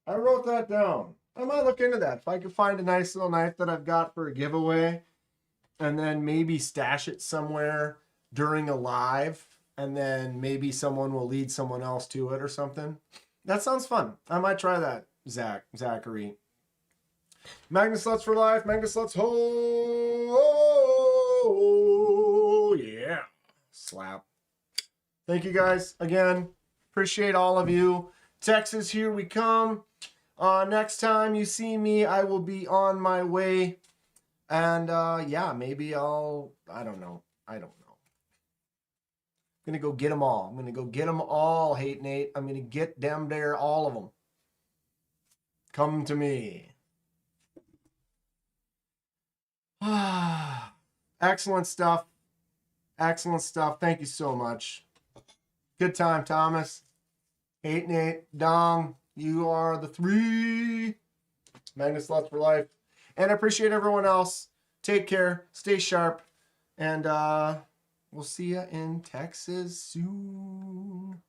I wrote that down. I might look into that. If I could find a nice little knife that I've got for a giveaway and then maybe stash it somewhere during a live and then maybe someone will lead someone else to it or something. That sounds fun. I might try that, Zachary. Magnus Lutz for life. Magnus Lutz ho. Oh, yeah. Slap. Thank you guys again. Appreciate all of you. Texas, here we come. Next time you see me, I will be on my way. And yeah, maybe I don't know. I'm going to go get them all. I'm going to go get them all, Hate Nate. I'm going to get them there, all of them. Come to me. Excellent stuff. Excellent stuff. Thank you so much. Good time, Thomas. Hate Nate, Dong, you are the 3. Magnus Lutz for life. And I appreciate everyone else. Take care. Stay sharp. And we'll see you in Texas soon.